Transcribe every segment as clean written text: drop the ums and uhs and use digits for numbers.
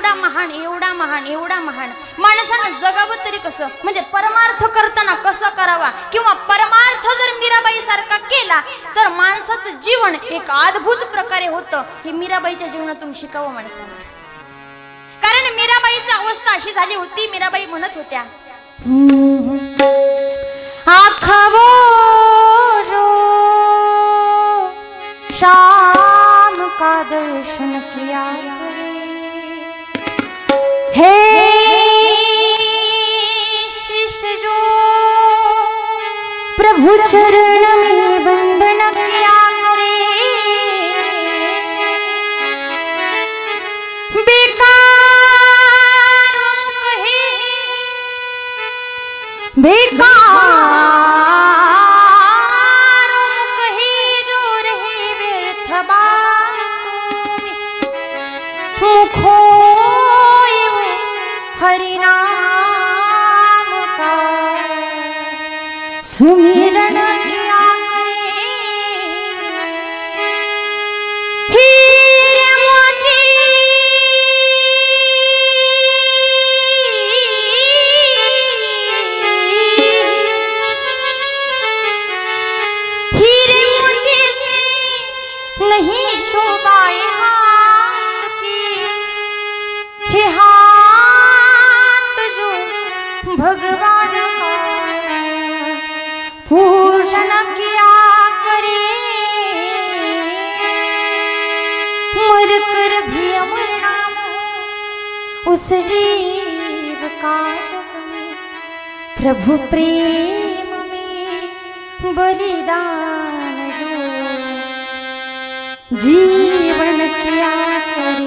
एवढा महान एवढा महान एवढा महान माणसानं जगावं तरी कसं, म्हणजे परमार्थ करताना कसं करावा, किंवा परमार्थ जर मीराबाई सारखा केला तर माणसाचं जीवन एक अद्भुत प्रकारे होतं. हे मीराबाईच्या जीवनातून शिकावं माणसानं. कारण मीराबाईची अवस्था अशी झाली होती, मीराबाई म्हणत होत्या, आखावो शाम का दर्शन किया हे शिष्य जो प्रभु चरण में बंधन किया करे, बेकार कहे बेकार कहे जो रहे व्यर्थ बातों में, मुखो हरि नाम का सुमिरन किया करे, हीरे मोती हीरे मोती से नहीं शोभाए हाथ की, हे भगवान का पूजन किया करे, मर कर भी अमर नाम हो उस जीव का जग में, प्रभु प्रेम में बलिदान जो जीवन किया करे।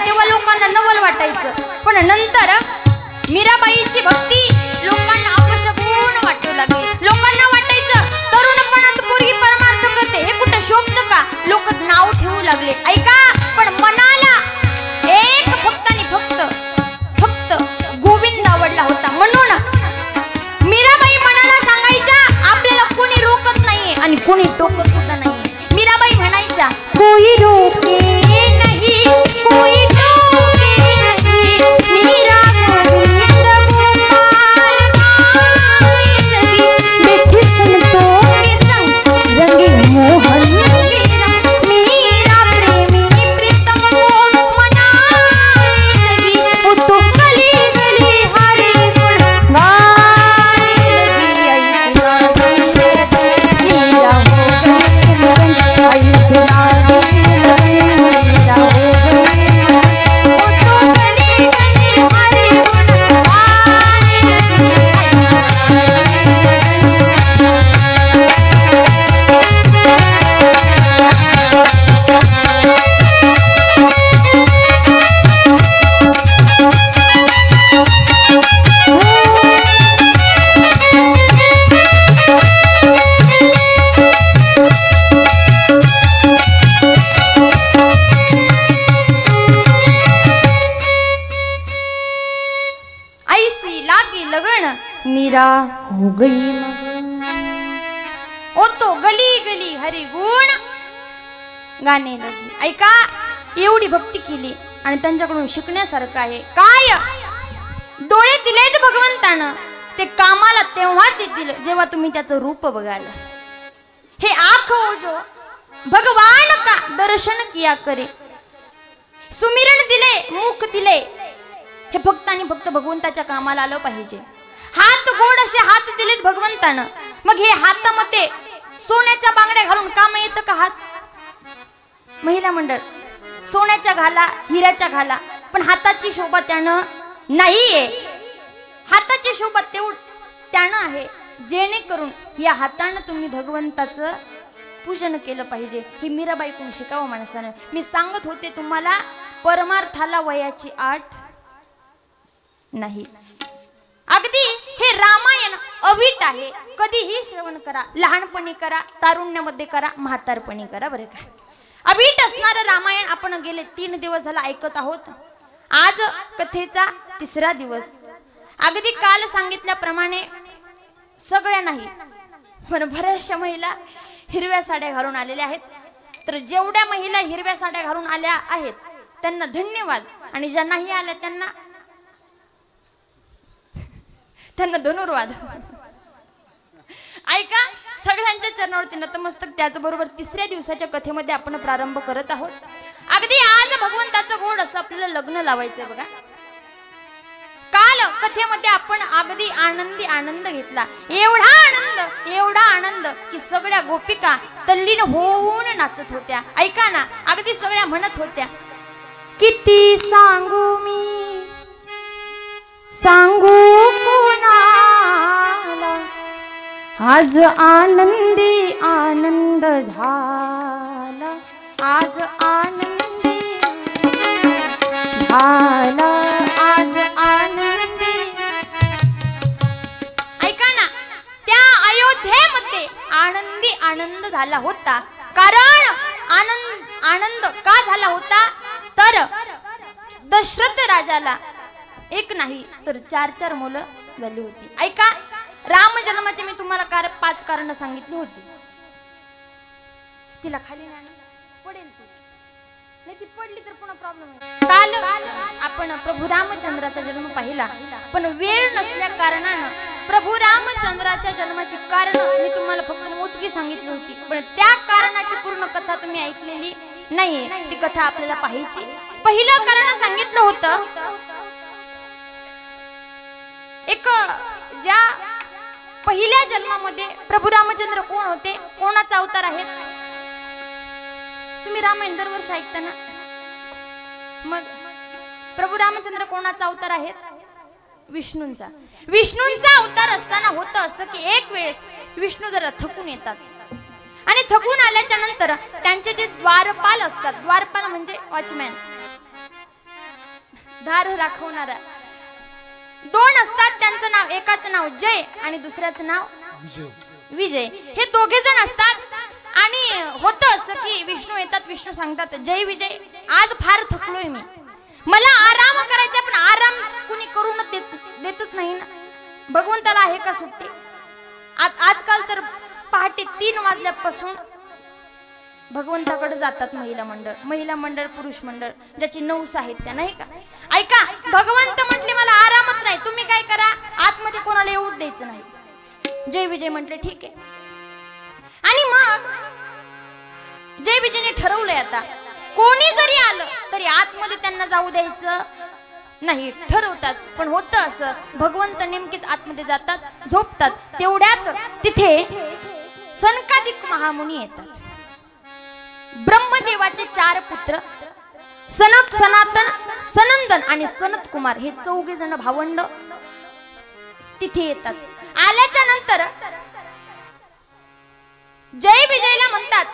तेव्हा लोकांना नवल वाटायचं, पण नंतर मीराबाईची भक्ती लोकांना अपशकुन वाटू लागली. लोकांना वाटायचं तरुणपणात पोरगी परमार्थ करते, हे कुठे शोभतं का, लोक नाव ठेवू लागले. ऐका, पण मनाला एक फक्त आणि फक्त गोविंद आवडला होता. म्हणून मीराबाई मनाला सांगायच्या, आपल्याला कोणी रोकत नाहीये आणि कोणी टोकत सुद्धा नाहीये. मीराबाई म्हणायच्या, कोई रोके नहीं कोई टोके नहीं, मीरा गोविंद गोपाल गाने लगी, बैठे संतों के संग रंगे मोहन के रंग, मीरा प्रेमी प्रीतम को मनाने लगी, वो तो गली गली हरे गुण गाने लगी. मीरा हो गई मीरा हो गई मगन, ओ तो गली गली हरी गुण गाणे लगी. ऐका, एवढी भक्ती केली आणि त्यांच्याकडून शिकण्यासारखं आहे. काय डोळे दिलेत भगवंतानं, ते कामाला तेव्हाच येतील जेव्हा तुम्ही त्याचं रूप बघाल. हे आँख ओझो भगवान का दर्शन किया करे, सुमिरण दिले, मुख दिले, हे भक्तांनी फक्त भगवंताच्या कामाला आलं पाहिजे. हात गोड असे हात दिलेत भगवंतानं, मग हे हातामध्ये सोन्याच्या बांगड्या घालून काम येतं का? हात महिला मंडळ सोन्याच्या घाला, हिऱ्याच्या घाला, पण हाताची शोभा त्यानं नाहीये. हाताची शोभा त्यानं आहे जेणेकरून या हातानं तुम्ही भगवंताचं पूजन केलं पाहिजे. ही मीराबाईकडून शिकावं माणसानं. मी सांगत होते तुम्हाला, परमार्थाला वयाची आठ नाही. अगदी हे रामायण अवीट आहे, कधीही श्रवण करा, लहानपणी करा, तारुण्यामध्ये करा, म्हातारपणी करा, बरं का. अवीट असणारं रामायण आपण गेले 3 दिवस झाला ऐकत आहोत. आज कथेचा 3रा दिवस. अगदी काल सांगितल्याप्रमाणे सगळ्या नाही पण बऱ्याचशा महिला हिरव्या साड्या घालून आलेल्या आहेत. तर जेवढ्या महिला हिरव्या साड्या घालून आल्या आहेत त्यांना धन्यवाद, आणि ज्या नाही आल्या त्यांना धनुर्वाद. ऐका, सगळ्यांच्या चरणावरती नतमस्तक. त्याचबरोबर 3ऱ्या दिवसाच्या कथेमध्ये आपण प्रारंभ करत आहोत. अगदी आज भगवंताचं गोड असं आपल्याला लग्न लावायचं बघा. काल कथेमध्ये आपण अगदी आनंदी आनंद घेतला, एवढा आनंद की सगळ्या गोपिका तल्लीन होऊन नाचत होत्या. ऐका ना, अगदी सगळ्या म्हणत होत्या, किती सांगू मी सांगू कोणाला, आज आनंदी आनंद झाला, आज आनंदी झाला, आज आनंदी. ऐका ना, त्या अयोध्येमध्ये आनंदी आनंद झाला होता. कारण आनंद का झाला होता, तर दशरथ राजाला एक नाही तर 4 मुलं झाली होती. ऐका, राम जन्माचे मी तुम्हाला 5 कारण सांगितली होती. तिला खाली पडेल, नाही ती पडली तर पुन्हा प्रॉब्लेम आहे. काल आपण प्रभू रामचंद्राचा जन्म पाहिला, पण वेळ नसल्या कारणानं प्रभू रामचंद्राच्या जन्माची कारण मी तुम्हाला फक्त मोजकी सांगितली होती, पण त्या कारणाची पूर्ण कथा तुम्ही ऐकलेली नाहीये. ती कथा आपल्याला पाहायची. पहिलं कारण सांगितलं होतं, एक ज्या पहिल्या जन्मामध्ये प्रभू रामचंद्र कोण होते, कोणाचा अवतार आहेत. तुम्ही रामायण दरवर्षी ऐकता ना, मग प्रभू रामचंद्र कोणाचा अवतार आहेत, विष्णूंचा. विष्णूंचा अवतार असताना होतं असं की एक वेळेस विष्णू जरा थकून येतात, आणि थकून आल्याच्या नंतर त्यांचे जे द्वारपाल असतात, द्वारपाल म्हणजे वॉचमॅन, दार राखवणारा, 2 असतात. त्यांचं नाव, एकाचं नाव जय आणि दुसऱ्याचं नाव विजय. हे दोघे जण असतात. आणि होतं असं की विष्णू येतात, विष्णू सांगतात, जय विजय, आज फार थकलोय मी, मला आराम करायचा, पण आराम कुणी करून देतच नाही ना. भगवंताला आहे का सुट्टी? आजकाल तर पहाटे 3 वाजल्यापासून भगवंताकडे जातात महिला मंडळ, पुरुष मंडळ, ज्याची 9 आहेत त्या, नाही का. ऐका, भगवंत म्हटले मला आरामच नाही, तुम्ही काय करा, आतमध्ये कोणाला येऊ द्यायचं नाही. जय विजय म्हटले ठीक आहे. आणि मग जय विजयने ठरवलंय, आता कोणी जरी आलं तरी आतमध्ये त्यांना जाऊ द्यायचं नाही, ठरवतात. पण होतं असं, भगवंत नेमकीच आतमध्ये जातात, झोपतात. तेवढ्यात तिथे सनकादिक महामुनी येतात. ब्रह्मदेवाचे 4 पुत्र, सनक, सनातन, सनंदन आणि सनत कुमार, हे 4 जण भावंड तिथे येतात. आल्याच्या नंतर जय विजयला म्हणतात,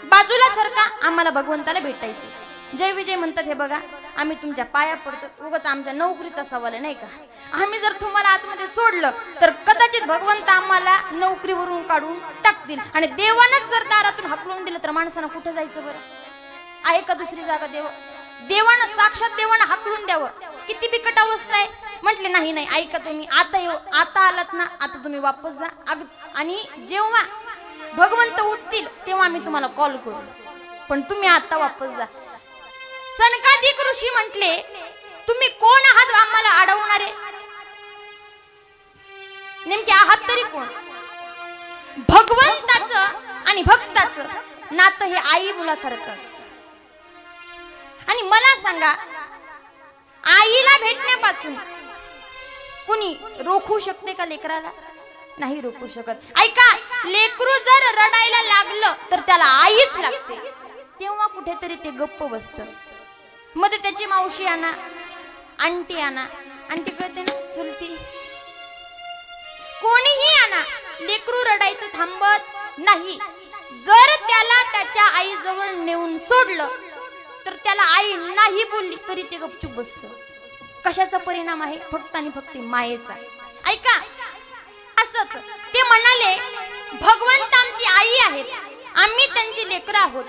बाजूला सरका, आम्हाला भगवंताला भेटायचे. जय विजय म्हणतात, हे बघा, आम्ही तुमच्या पाया पडतो, उगाच आमच्या नोकरीचा सवाल आहे, नाही का. आम्ही जर तुम्हाला आतमध्ये सोडलं तर कदाचित भगवंत आम्हाला नोकरीवरून काढून टाकतील, आणि देवानच जर दारातून हकलून दिलं तर माणसानं कुठं जायचं बरं? आहे का दुसरी जागा? देवानं, साक्षात देवानं हकलून द्यावं, किती बिकट अवस्था आहे. म्हटले नाही नाही ऐका तुम्ही, आता आलात ना, आता तुम्ही वापस जा आणि जेव्हा भगवंत उठतील तेव्हा आम्ही तुम्हाला कॉल करू, पण तुम्ही आता वापस जा. सनकादिक ऋषी म्हटले तुम्ही कोण आहात आम्हाला अडवणारे? नेमके आहात तरी कोण? भगवंताचं आणि भक्ताचं नातं हे आई मुलासारखं असतं. आणि मला सांगा, आईला भेटण्यापासून कुणी रोखू शकते का लेकराला? नाही रोखू शकत. ऐका, लेकरू जर रडायला लागलं तर त्याला आईच लागते. तेव्हा कुठेतरी ते गप्प बसतं. मध्ये त्याची मावशी आणा, आंटी आणा, आंटी कळते ना, चुलती, कोणीही आणा, लेकरू रडायचं थांबत नाही. जर त्याला त्याच्या आई जवळ नेऊन सोडलं तर त्याला आई नाही बोलली तरी ते गपचूप बसतं. कशाचा परिणाम आहे? फक्त आणि फक्त मायेचा. ऐका, असंच ते म्हणाले भगवंत आमची आई आहेत, आम्ही त्यांची लेकरं आहोत,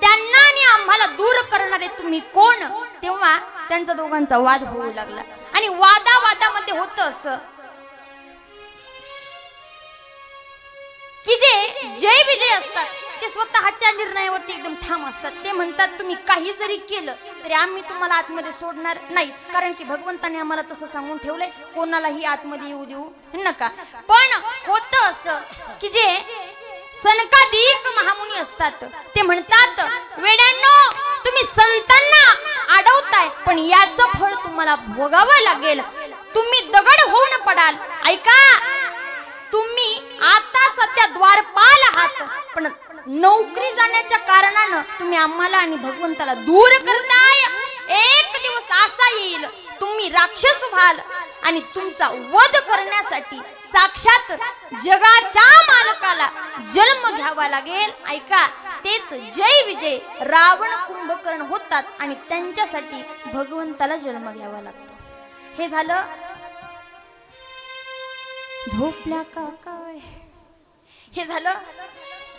त्यांना आणि आम्हाला दूर करणारे तुम्ही कोण? तेव्हा त्यांचा दोघांचा वाद होऊ लागला. आणि वादामध्ये होतं असं की जे जय विजय असतात ते स्वतःच्या निर्णयावरती एकदम ठाम असतात. ते म्हणतात तुम्ही काही जरी केलं तरी आम्ही तुम्हाला आतमध्ये सोडणार नाही, कारण की भगवंताने आम्हाला तसं सांगून ठेवलंय, कोणालाही आतमध्ये येऊ देऊ नका. पण होतं असं की जे सनकादिक महामुनी असतात ते म्हणतात वेड्यांनो, तुम्ही संतांना अडवताय पण याचं फळ तुम्हाला भोगावं लागेल, तुम्ही दगड होऊन पडाल. ऐका, तुम्ही आता सध्या द्वारपाल आहात, पण नोकरी जाण्याच्या कारणानं तुम्ही आम्हाला आणि भगवंताला दूर करताय. एक दिवस असा येईल तुम्ही राक्षस व्हाल आणि तुमचा वध करण्यासाठी साक्षात जगाच्या मालकाला जन्म घ्यावा लागेल. ऐका, तेच जय विजय रावण कुंभकर्ण होतात आणि त्यांच्यासाठी भगवंताला जन्म घ्यावा लागतो. हे झालं झोपल्या का काय, हे झालं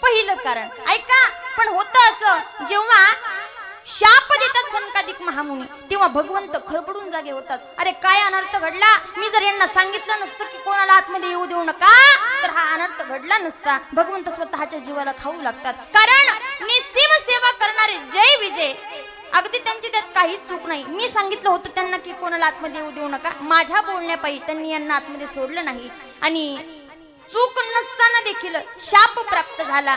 पहिलं कारण. ऐका, पण होतं असं जेव्हा शाप देतात सनकादिक महामुनी तेव्हा भगवंत खरपडून जागे होतात. अरे काय अनर्थ घडला, मी जर यांना सांगितलं नसतं की कोणाला आतमध्ये येऊ देऊ नका तर हा अनर्थ घडला नसता. भगवंत स्वतःच्या जीवाला खाऊ लागतात, कारण निस्सीम सेवा करणारे जय विजय अगदी त्यांची त्यात काहीच चूक नाही. मी सांगितलं होतं त्यांना की कोणाला आतमध्ये येऊ देऊ नका, माझ्या बोलण्यापायी त्यांनी यांना आतमध्ये सोडलं नाही आणि चूक नसताना देखील शाप प्राप्त झाला.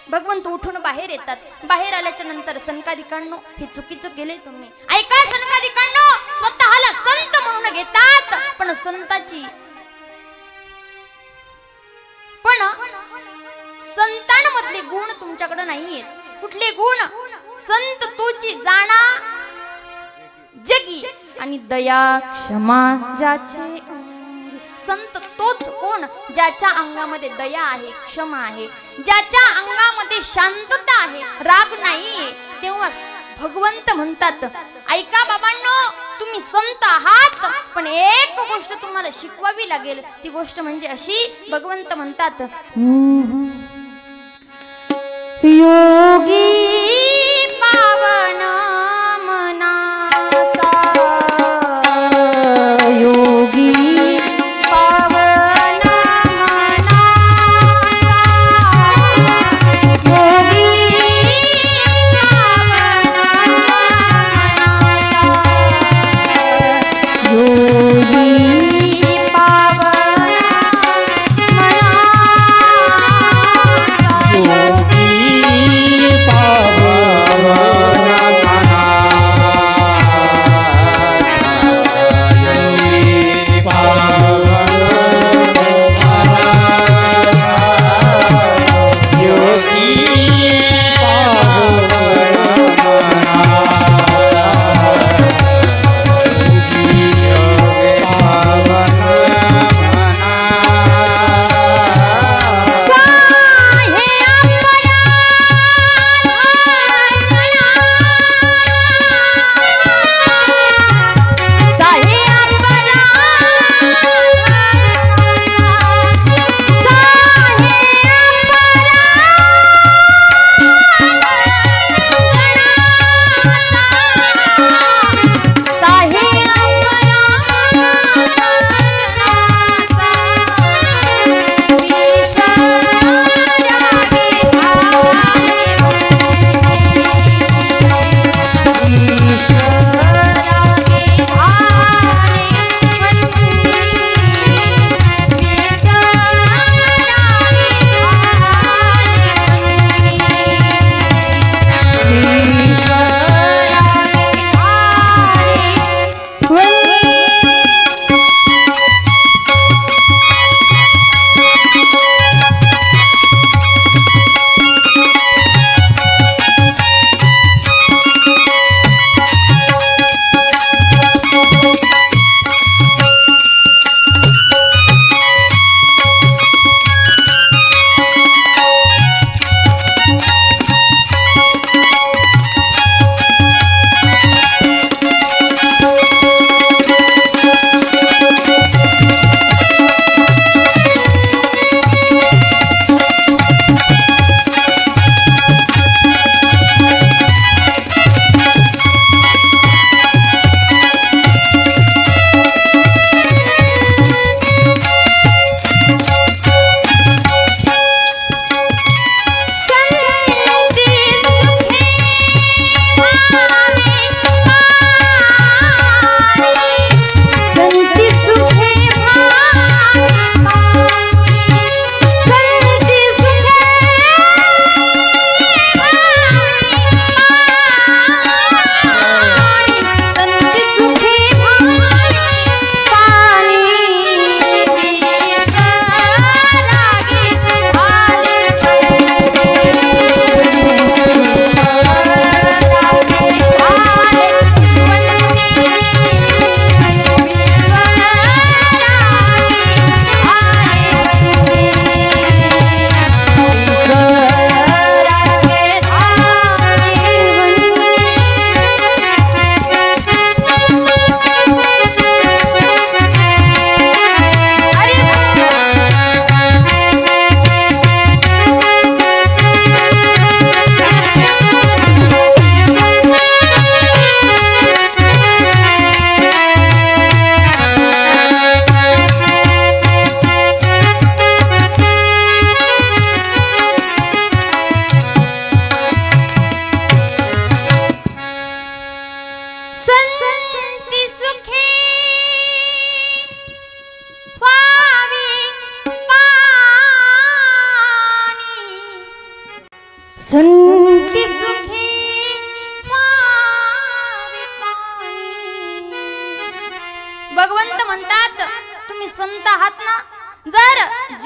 भगवंत उठून बाहेर येतात. बाहेर आल्याच्या नंतर सनकादिकांनो हे चुकीचं केले तुम्ही. ऐका सनकादिकांनो, स्वतःला संत म्हणून घेतात पण संतांमधले गुण तुमच्याकडे नाहीयेत. कुठले गुण? संत तोची जाणा जगी आणि दया क्षमा ज्याचे. संत तोच कोण ज्याच्या अंगामध्ये दया आहे, क्षमा आहे, ज्याच्या अंगामध्ये शांतता आहे, राग नाहीये. तेव्हा भगवंत म्हणतात ऐका बाबांनो, तुम्ही संत आहात पण एक गोष्ट तुम्हाला शिकवावी लागेल. ती गोष्ट म्हणजे अशी, भगवंत म्हणतात योगी पावन मनाचा, योगी पावन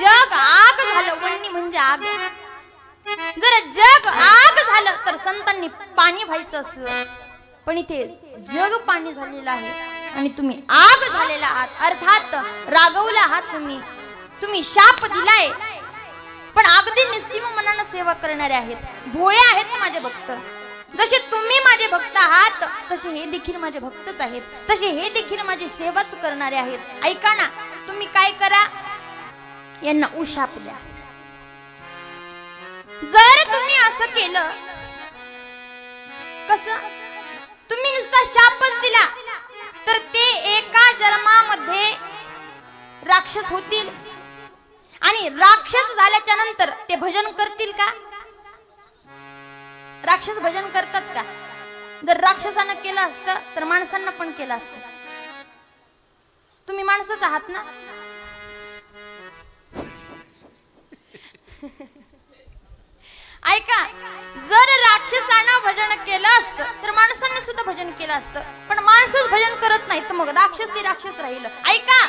जग आग झालं, वन्नी म्हणजे आग, जर जग आग झालं तर संतांनी पाणी व्हायचं असलं, पण इथे जग पाणी झालेलं आहे आणि तुम्ही आग झालेला आहात. अर्थात रागवला आहात तुम्ही शाप दिलाय, पण अगदी निस्सीम मनानं सेवा करणारे आहेत, भोळे आहेत माझे भक्त. जसे तुम्ही माझे भक्त आहात तसे हे देखील माझे भक्तच आहेत, तसे हे देखील माझी सेवाच करणारे आहेत. ऐका ना, तुम्ही काय करा, यांना उशाप द्या. जर तुम्ही असं केलं, कसं, तुम्ही नुसता शापच दिला तर ते एका जन्मामध्ये राक्षस होतील आणि राक्षस झाल्याच्या नंतर ते भजन करतील का? राक्षस भजन करतात का? जर राक्षसानं केलं असतं तर माणसांना पण केलं असतं. तुम्ही माणसंच आहात ना. ऐका, जर राक्षसानं भजन केलं असतं तर माणसांनी सुद्धा भजन केलं असतं, पण माणसंच भजन करत नाही तर मग राक्षस ते राक्षस राहिलं. ऐका,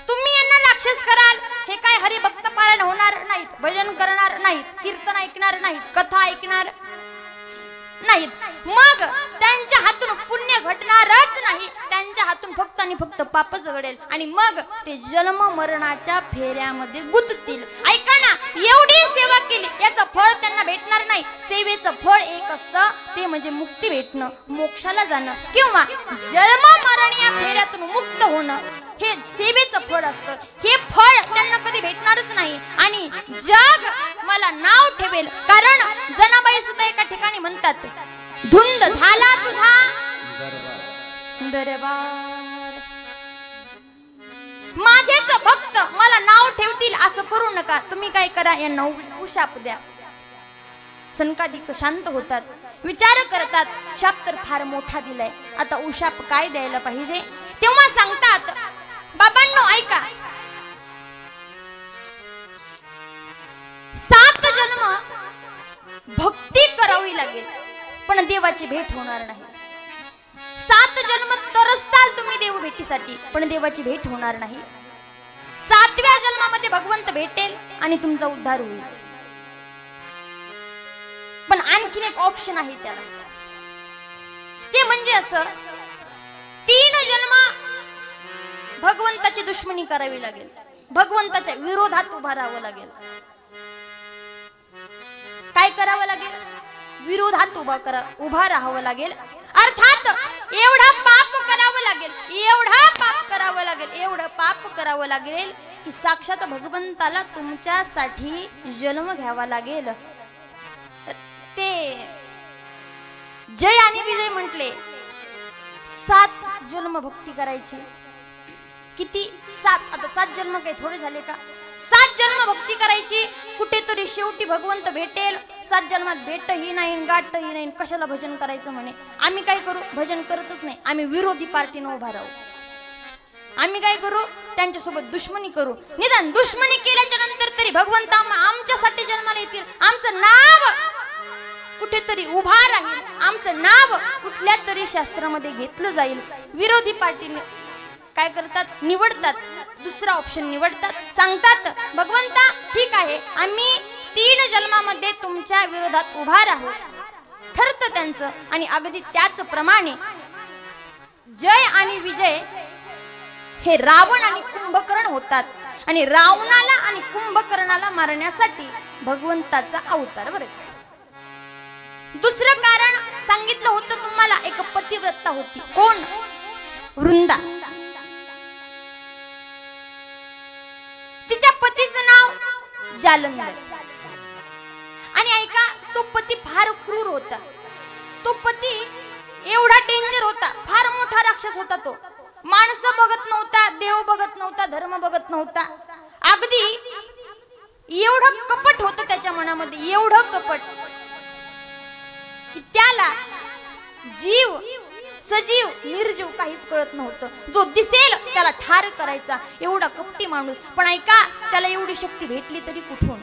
तुम्ही यांना राक्षस कराल, हे काय हरिभक्त पारायण होणार नाहीत, भजन करणार नाहीत, कीर्तन ऐकणार नाहीत, कथा ऐकणार नाहीत, मग त्यांच्या हातून पुण्य घडणारच नाही, त्यांच्या हातून फक्त आणि फक्त पापच घडेल आणि मग ते जन्म मरणाच्या फेऱ्यामध्ये गुंततील. ऐका ना, एवढी सेवा केली याचं फळ त्यांना भेटणार नाही. सेवेचं फळ एक असतं, ते म्हणजे मुक्ती भेटणं, मोक्षाला जाणं किंवा जन्म मरण या फेऱ्यातून मुक्त होणं, हे सेवेचं फळ असतं. हे फळ त्यांना कधी भेटणारच नाही आणि जग मला नाव ठेवेल, कारण जनाबाई सुद्धा एका ठिकाणी म्हणतात, धुंद झाला तुझा दरबार, माझेच भक्त मला नाव ठेवतील असं करू नका. तुम्ही काय करा, यांना उशाप द्या. सनकादिक शांत होतात, विचार करतात, शाप तर फार मोठा दिलाय, आता उशाप काय द्यायला पाहिजे. तेव्हा सांगतात, बाबांनो ऐका, 7 जन्म भक्ती करावी लागेल पण देवाची भेट होणार नाही. 7 जन्म तरसताल तुम्ही देव भेटीसाठी, पण देवाची भेट होणार नाही. 7व्या जन्मामध्ये भगवंत भेटेल आणि तुमचा उद्धार होईल. पण आणखीन एक ऑप्शन आहे त्याला, ते म्हणजे असं, 3 जन्म भगवंताची दुश्मनी करावी लागेल, भगवंताच्या विरोधात उभा राहावं लागेल. काय करावं लागेल? विरोधात उभा राहावं लागेल. अर्थात एवढा पाप करावं लागेल, एवढा पाप करावं लागेल, एवढं पाप करावं लागेल की साक्षात भगवंताला तुमच्यासाठी जन्म घ्यावा लागेल. ते जय आणि विजय म्हटले, 7 जन्म भक्ती करायची. किती? 7. आता 7 जन्म काही थोडे झाले का? 7 जन्म भक्ती करायची, कुठेतरी शेवटी भगवंत भेटेल. 7 जन्मात भेटही नाही, गाठही नाही, कशाला भजन करायचं म्हणे. आम्ही काय करू? भजन करतच नाही, आम्ही विरोधी पार्टीनं उभा राहू. आम्ही काय करू? त्यांच्यासोबत दुश्मनी करू. निदान दुश्मनी केल्याच्या नंतर तरी भगवंत आमच्यासाठी जन्माला येतील, आमचं नाव कुठेतरी उभा राहील, आमचं नाव कुठल्या तरी शास्त्रामध्ये घेतलं जाईल. विरोधी पार्टीने काय करतात? निवडतात, दुसरा ऑप्शन निवडतात. सांगतात, भगवंता ठीक आहे, आम्ही 3 जन्मामध्ये तुमच्या विरोधात उभा राहू. ठरतं त्यांचं आणि अगदी त्याच प्रमाणे जय आणि विजय हे रावण आणि कुंभकर्ण होतात आणि रावणाला आणि कुंभकर्णाला मारण्यासाठी भगवंताचा अवतार. बरं, दुसरं कारण सांगितलं होतं तुम्हाला, एक पतिव्रता होती. कोण? वृंदा. तिच्या पतीचं नाव जालंधर. आणि ऐका, तो पती फार क्रूर होता. तो पती एवढा डेंजर होता, फार मोठा राक्षस होता. तो माणसं बघत नव्हता, देव बघत नव्हता, धर्म बघत नव्हता. अगदी एवढं कपट होतं त्याच्या मनामध्ये, एवढं कपट की त्याला जीव, सजीव, निर्जीव काहीच कळत नव्हतं. जो दिसेल त्याला ठार करायचा, एवढा कपटी माणूस. पण ऐका, त्याला एवढी शक्ती भेटली तरी कुठून?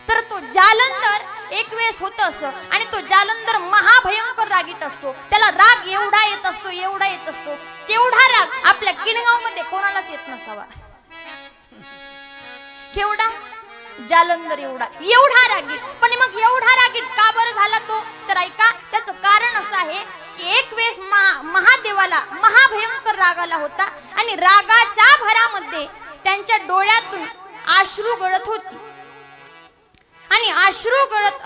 तर तो जालंधर एक वेळेस होत असं, आणि तो जालंधर महाभयंकर रागीट असतो. त्याला राग एवढा येत असतो, एवढा येत असतो, तेवढा राग आपल्या किणगाव मध्ये कोणालाच येत नसावा. केवढा? जालंधर एवढा, एवढा रागीट. पण मग एवढा रागीट का बरं झाला तो? तर ऐका, त्याचं कारण असं आहे की एक वेळेस महादेवाला महाभयंकर राग आला होता आणि रागाच्या भरामध्ये त्यांच्या डोळ्यातून अश्रू गळत होती. आणि अश्रू गळत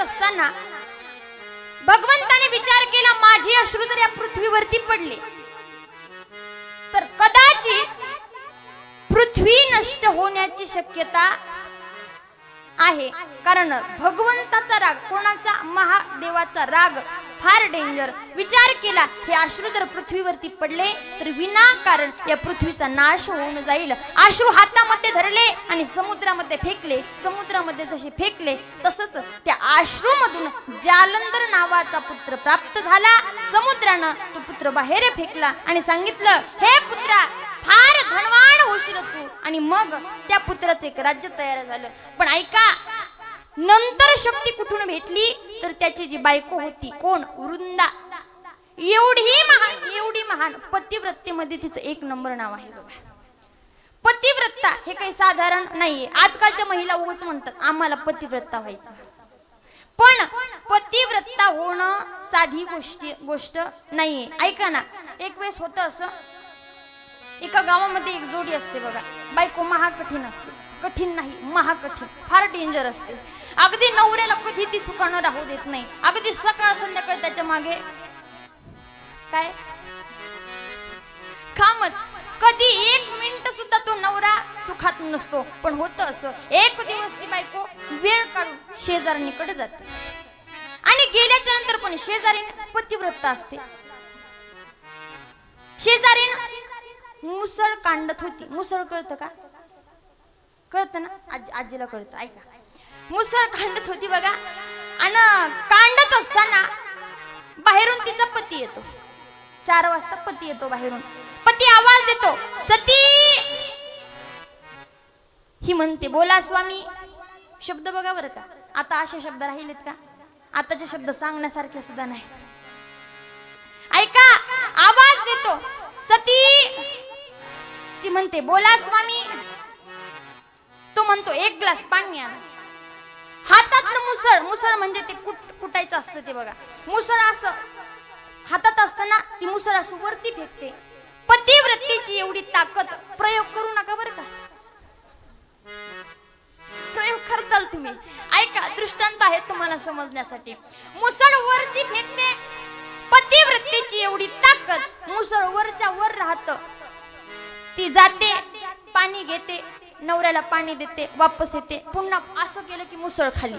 असताना भगवंताने विचार केला, माझे अश्रू जर या पृथ्वीवरती पडले तर कदाचित पृथ्वी नष्ट होण्याची शक्यता आहे. कारण भगवंताचा राग, कोणाचा? महादेवाचा राग फार डेंजर. विचार केला, हे अश्रू जर पृथ्वीवरती पडले तर विनाकारण या पृथ्वीचा नाश होऊन जाईल. अश्रू हातामध्ये धरले आणि समुद्रामध्ये फेकले. समुद्रामध्ये जसे फेकले तसंच त्या अश्रूमधून जालंधर नावाचा पुत्र प्राप्त झाला. समुद्रानं तो पुत्र बाहेर फेकला आणि सांगितलं, हे पुत्रा, फार धनवान होशील तू. आणि मग त्या पुत्राचं एक राज्य तयार झालं. पण ऐका, नंतर शक्ती कुठून भेटली? तर त्याची जी बायको होती, कोण? वृंदा. एवढी महान पतिव्रतेमध्ये तिचं एक नंबर नाव आहे बघा. पतिव्रता हे काही साधारण नाहीये. आजकालच्या महिला उगाच म्हणतात आम्हाला पतिव्रता व्हायचं. पण पतिव्रता होणं साधी गोष्ट नाहीये. ऐका ना, एक वेळेस होतं असं, एका गावामध्ये एक जोडी असते बघा. बायको महाकठीण असते. कठीण नाही, महाकठीण, फार डेंजर असते. अगदी नवऱ्याला कधी ती सुखानं राहू देत नाही. अगदी सकाळ संध्याकाळ त्याच्या मागे काय कामच. कधी एक मिनिट सुद्धा तो नवरा सुखात नसतो. पण होतं असं, एक दिवस ती बायको वेळ काढून शेजारणीकडे जाते आणि गेल्याच्या नंतर पण शेजारीण पतिव्रता असते. शेजारीण मुसळ कांडत होती. मुसळ कळतं का? कळतं ना? आजीला कळतं. ऐका, मुसळ कांडत होती बघा. आणि कांडत असताना बाहेरून तिचा पती येतो. 4 वाजता पती येतो बाहेरून. पती आवाज देतो, सती. ही म्हणते, बोला स्वामी. शब्द बघा बरं का, आता असे शब्द राहिलेत का? आताचे शब्द सांगण्यासारखे सुद्धा नाहीत. ऐका, आवाज देतो, सती. ती म्हणते, बोला स्वामी. तो म्हणतो, एक ग्लास पाणी आण. हातातलं मुसळ म्हणजे ते कुटायचं असतं ते बघा. मुसळ असं हातात असताना ती मुसळ असं वरती फेकते. पतिव्रतेची एवढी ताकद. प्रयोग करू नका बरं का, प्रयोग करताल तुम्ही. ऐका, दृष्टांत आहे तुम्हाला समजण्यासाठी. मुसळ वरती फेकते. पतिव्रतेची एवढी ताकद. मुसळ वरच्या वर राहत. ती जाते, पाणी घेते, नवऱ्याला पाणी देते, वापस येते. पुन्हा असं केलं की मुसळ खाली,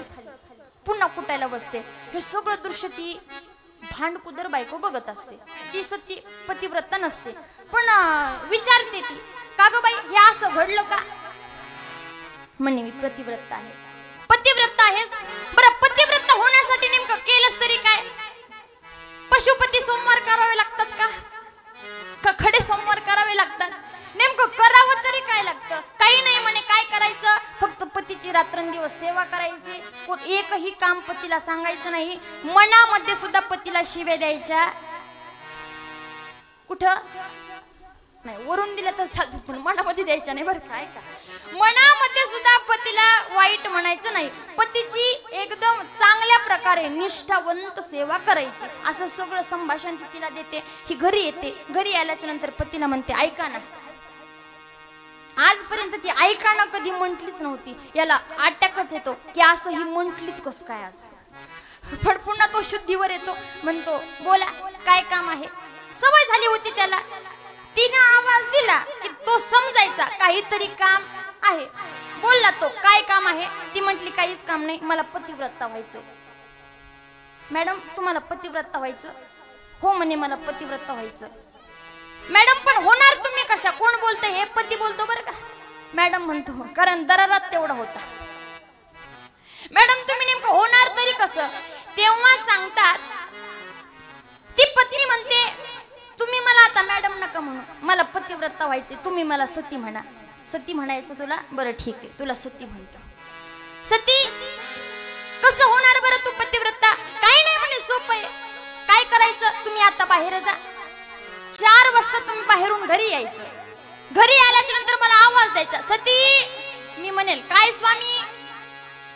पुन्हा कुटायला बसते. हे सगळं दृश्य ती भांडकुदर बायको बघत असते. ती सती पतिव्रता नसते. पण विचारते ती, का ग बाई, हे असं घडलं का? म्हणे, मी पतिव्रता आहे. पतिव्रता आहेस? बरं, पतिव्रता होण्यासाठी नेमकं केलंस तरी काय? पशुपती सोमवार करावे लागतात का खडे सोमवार करावे लागतात? नेमकं करावं तरी काय लागतं? काही नाही म्हणे. काय करायचं? फक्त पतीची रात्रंदिवस सेवा करायची. एकही काम पतीला सांगायचं नाही. मनामध्ये सुद्धा पतीला शिव्या द्यायच्या. कुठं नाही, वरून दिलं तर चालतं, पण मनामध्ये द्यायच्या नाही बरं. काय का, मनामध्ये सुद्धा पतीला वाईट म्हणायचं नाही. पतीची एकदम चांगल्या प्रकारे निष्ठावंत सेवा करायची. असं सगळं संभाषण ती तिला देते. ही घरी येते. घरी आल्याच्या नंतर पतीला म्हणते, ऐका ना. आजपर्यंत ती ऐका ना कधी म्हटलीच नव्हती. याला अटॅकच येतो की असं ही म्हटलीच कसं काय आज. पण पुन्हा तो शुद्धीवर येतो. म्हणतो, बोला, काय काम आहे? सवय झाली होती त्याला. तिने आवाज दिला की तो समजायचा काहीतरी काम आहे. बोलला तो, काय काम आहे? ती म्हटली, काहीच काम नाही, मला पतिव्रता व्हायचं. मॅडम, तुम्हाला पतिव्रता व्हायचं? हो म्हणे, मला पतिव्रता व्हायचं. मॅडम, पण होणार तुम्ही कशा? कोण बोलते? हे पती बोलतो बरं का. मॅडम म्हणतो, कारण दरारात तेवढा होता. मॅडम, तुम्ही नेमकं होणार तरी कसं? तेव्हा सांगतात, ती पत्नी म्हणते, तुम्ही मला आता मॅडम नका म्हणू, मला पतिव्रता व्हायचे, तुम्ही मला सती म्हणा. सती म्हणायचं तुला? बरं ठीक आहे, तुला सती म्हणतो. सती कसं होणार बरं तू पतिव्रता? काही नाही म्हणे, सोपं आहे. काय करायचं? तुम्ही आता बाहेर जा, 4 वाजता तुम्ही बाहेरून घरी यायचं. घरी आल्याच्या नंतर मला आवाज द्यायचा, सती. मी म्हणेल काय स्वामी.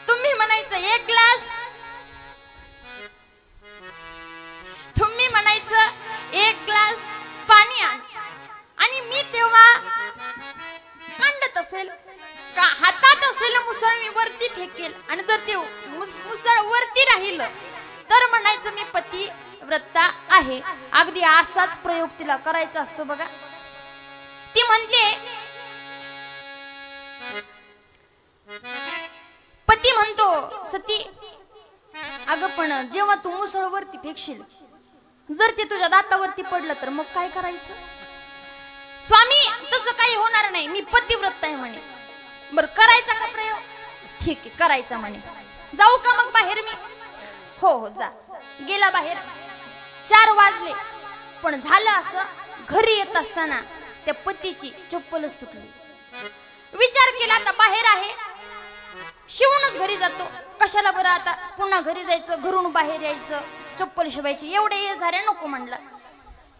तुम्ही म्हणायचं 1 ग्लास. तुम्ही म्हणायचं 1 ग्लास पाणी आण. आणि मी तेव्हा कांडत असेल का हातात असलेलं मुसळ मी वरती फेकेल. आणि जर ते मुसळ वरती राहिलं तर म्हणायचं मी पतिव्रता आहे. अगदी असाच प्रयोग तिला करायचा असतो बघा. ती म्हणते, पती म्हणतो, सती अगं पण जेव्हा तू मुसळ वरती फेकशील जर ते तुझ्या दातावरती पडलं तर मग काय करायचं. स्वामी तसं काही होणार नाही, मी पतिव्रत आहे म्हणे. बर करायचा का प्रयोग. ठीक आहे करायचा म्हणे. जाऊ का मग बाहेर मी. हो हो जा. गेला बाहेर. 4 वाजले. पण झालं असं, घरी येत असताना त्या पतीची चप्पलच तुटली. विचार केला आता बाहेर आहे, शिवूनच घरी जातो. कशाला बरं आता पुन्हा घरी जायचं, घरून बाहेर यायचं, चप्पल शिवायची. एवढे झाले नको म्हणलं.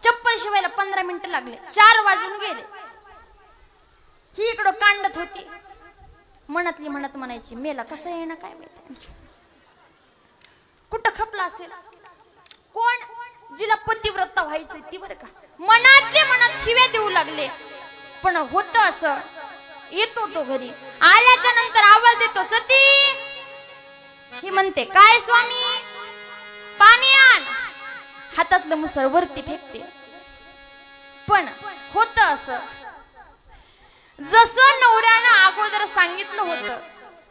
चप्पल शिवायला 15 मिनिटं लागले. 4 वाजून गेले. ही इकडं कांडत होती. मनातली म्हणत म्हणायची, मेला कसं येणं काय माहिती, कुठं खपला असेल. कोण जिला पतिव्रता व्हायचंय ती बरं का. मनातले मनात शिव्या देऊ लागले. पण होतं असं, येतो तो घरी. आल्याच्या नंतर आवाज देतो, सती. ही म्हणते काय स्वामी. पाणी आण. हातातलं मुसळ वरती फेकते. पण होतं असं, जसं नवऱ्यानं अगोदर सांगितलं होतं,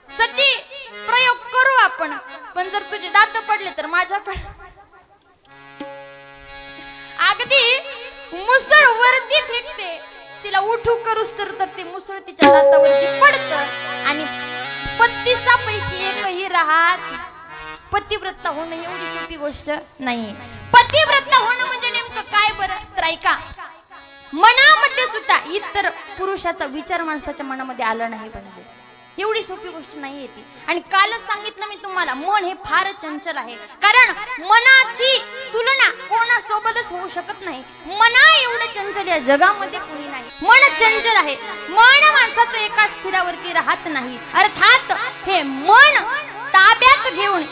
सती प्रयोग करू आपण, पण जर तुझे दात पडले तर माझ्याकडे. अगदी मुसळ वरती फेकते. तिला उठू करूस तर ते मुसळ तिच्या दातावरती पडतं. आणि 32पैकी एकही राहत. पतिव्रता होणं एवढी सोपी गोष्ट नाही. पतिव्रता होणं म्हणजे नेमकं काय बरं तर ऐका. मनामध्ये सुद्धा इतर पुरुषाचा विचार माणसाच्या मनामध्ये आला नाही पाहिजे. एवढी सोपी गोष्ट नाहीये ती. आणि कालच सांगितलं मी तुम्हाला, मन हे फार चंचल आहे. कारण मनाची तुलना कोणासोबतच होऊ शकत नाही. मना एवढं चंचल या जगामध्ये कोणी नाही. मन चंचल आहे. मन माणसाचं एका स्थिरावरती राहत नाही. अर्थात हे मन ताब्यात घेऊन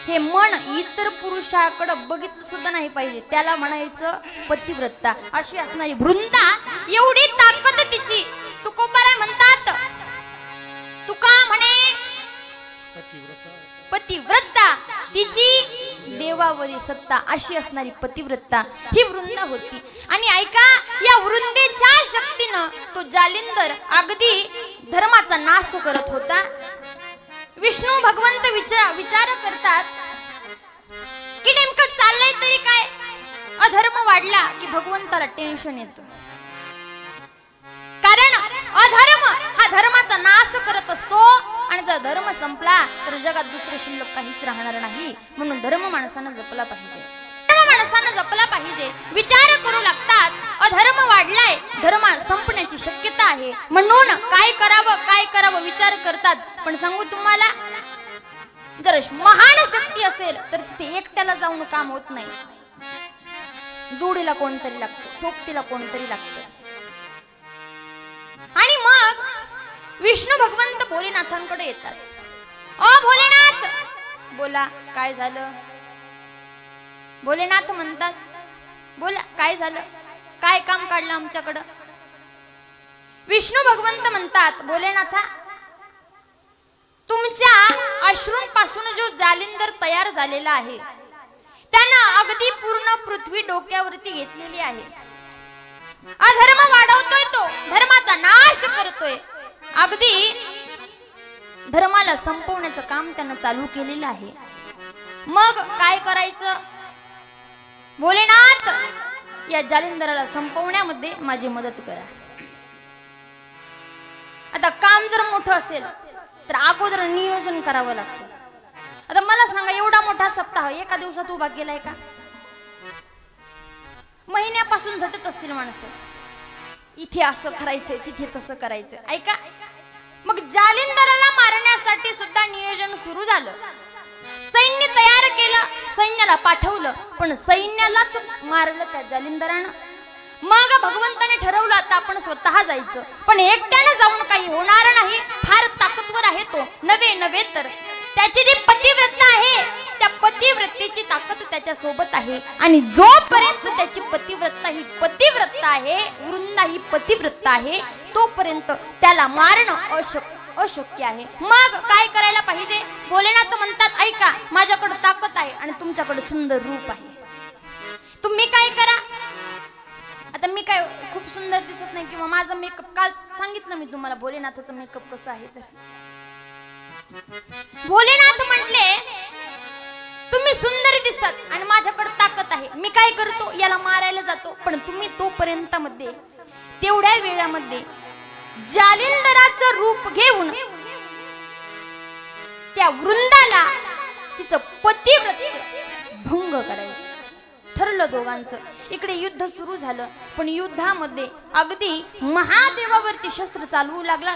हे मन इतर पुरुषाकडे बघितलं सुद्धा नाही पाहिजे. त्याला म्हणायचं पतिव्रता. अशी असणारी वृंदा, एवढी ताकद तिची. तुकोबाराय म्हणतात, तुका म्हणे पतिव्रता तिची देवावरी सत्ता. अशी असणारी पतिव्रता ही वृंदा होती. आणि ऐका, या वृंदेच्या शक्तीनं तो जालिंदर अगदी धर्माचा नाश करत होता. विष्णू भगवंत विचार करतात की नेमकं चाललंय तरी काय. अधर्म वाढला की भगवंताला टेन्शन येतं. कारण अधर्म हा धर्माचा नाश करत असतो. आणि जर धर्म संपला तर जगात दुसरं शिल्लक काहीच राहणार नाही. म्हणून धर्म माणसानं जपला पाहिजे. माणसानं जपला पाहिजे. विचार करू लागतात, अधर्म वाढलाय, धर्म संपण्याची शक्यता आहे. म्हणून काय करावं विचार करतात. पण सांगू तुम्हाला, जर महान शक्ती असेल तर तिथे एकट्याला जाऊन काम होत नाही. जोडीला कोणतरी लागतं, सोबतीला कोणतरी लागतं. आणि मग विष्णू भगवंत भोलेनाथांकडे येतात. ओ भोलेनाथ, बोला काय झालं. भोलेनाथ म्हणतात, बोला काय झालं, काय काम काढलं आमच्याकडं. विष्णू भगवंत म्हणतात, भोलेनाथा, तुमच्या अश्रूंपासून जो जालिंदर तयार झालेला आहे त्यानं अगदी पूर्ण पृथ्वी डोक्यावरती घेतलेली आहे. अधर्म वाढवतोय, तो धर्माचा नाश करतोय. अगदी धर्माला संपवण्याचं काम त्यानं चालू केलेलं आहे. मग काय करायचं. भोलेनाथ, या जालिंदराला संपवण्यामध्ये माझी मदत करा. आता काम जर मोठं असेल तर अगोदर नियोजन करावं लागतं. आता मला सांगा, एवढा मोठा सप्ताह एका दिवसात उभा केलाय का. महिन्यापासून झटत असतील माणसं, इथे असं करायचंय तिथे तसं करायचं. ऐका, मग जालिंदराला मारण्यासाठी सुद्धा नियोजन सुरू झालं. सैन्य तयार केलं, सैन्याला पाठवलं, पण सैन्यालाच मारलं त्या जालिंदरानं. मग भगवंताने ठरवलं आता आपण स्वतः जायचं, पण एकट्यानं जाऊन काही होणार नाही. फार ताकदवर आहे तो, नव्हे तर त्याची जी पतिव्रता आहे त्या पतिव्रतेची ताकद त्याच्या सोबत आहे. आणि जोपर्यंत त्याची पतिव्रता आहे, वृंदा ही पतिव्रता आहे, तोपर्यंत त्याला मारणं अशक्य आहे. मग काय करायला पाहिजे? भोलेनाथ म्हणतात, ऐका, माझ्याकडे ताकद आहे आणि तुमच्याकडे सुंदर रूप आहे, तुम्ही काय करा. आता मी काय खूप सुंदर दिसत नाही किंवा माझा मेकअप, काल सांगितलं मी तुम्हाला भोलेनाथाचा मेकअप कसा आहे. तर भोलेनाथ म्हटले, तुम्ही सुंदर दिसतात आणि माझ्याकडे ताकद आहे, मी काय करतो, याला मारायला जातो. पण तुम्ही तोपर्यंत मध्ये, तेवढ्या वेळामध्ये जालिंदराचं रूप घेऊन त्या वृंदाला तिचं पतिव्रत भंग करायचं ठरलं दोघांचं. इकडे युद्ध सुरू झालं, पण युद्धामध्ये अगदी महादेवावरती शस्त्र चालवू लागला.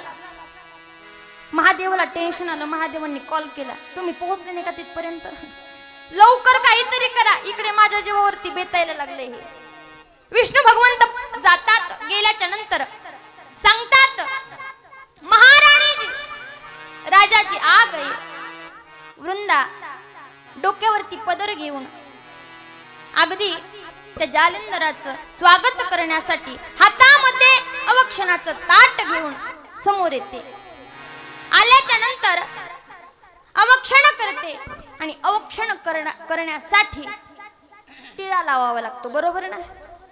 महादेवाला टेन्शन आलं. महादेवांनी कॉल केला, तुम्ही पोहोचले नाही का तिथपर्यंत, लवकर काहीतरी करा, इकडे माझ्या जीवावरती बेतायला लागले. हे विष्णू भगवंत जातात. गेल्याच्या नंतर सांगतात, महाराणीजी, राजाची आग आहे. वृंदा डोक्यावरती पदर घेऊन अगदी त्या जालिंदराचं स्वागत करण्यासाठी हातामध्ये अवक्षणाचं ताट घेऊन समोर येते. आल्याच्या नंतर अवक्षण करते आणि अवक्षण करण्यासाठी टिळा लावावा लागतो, बरोबर ना,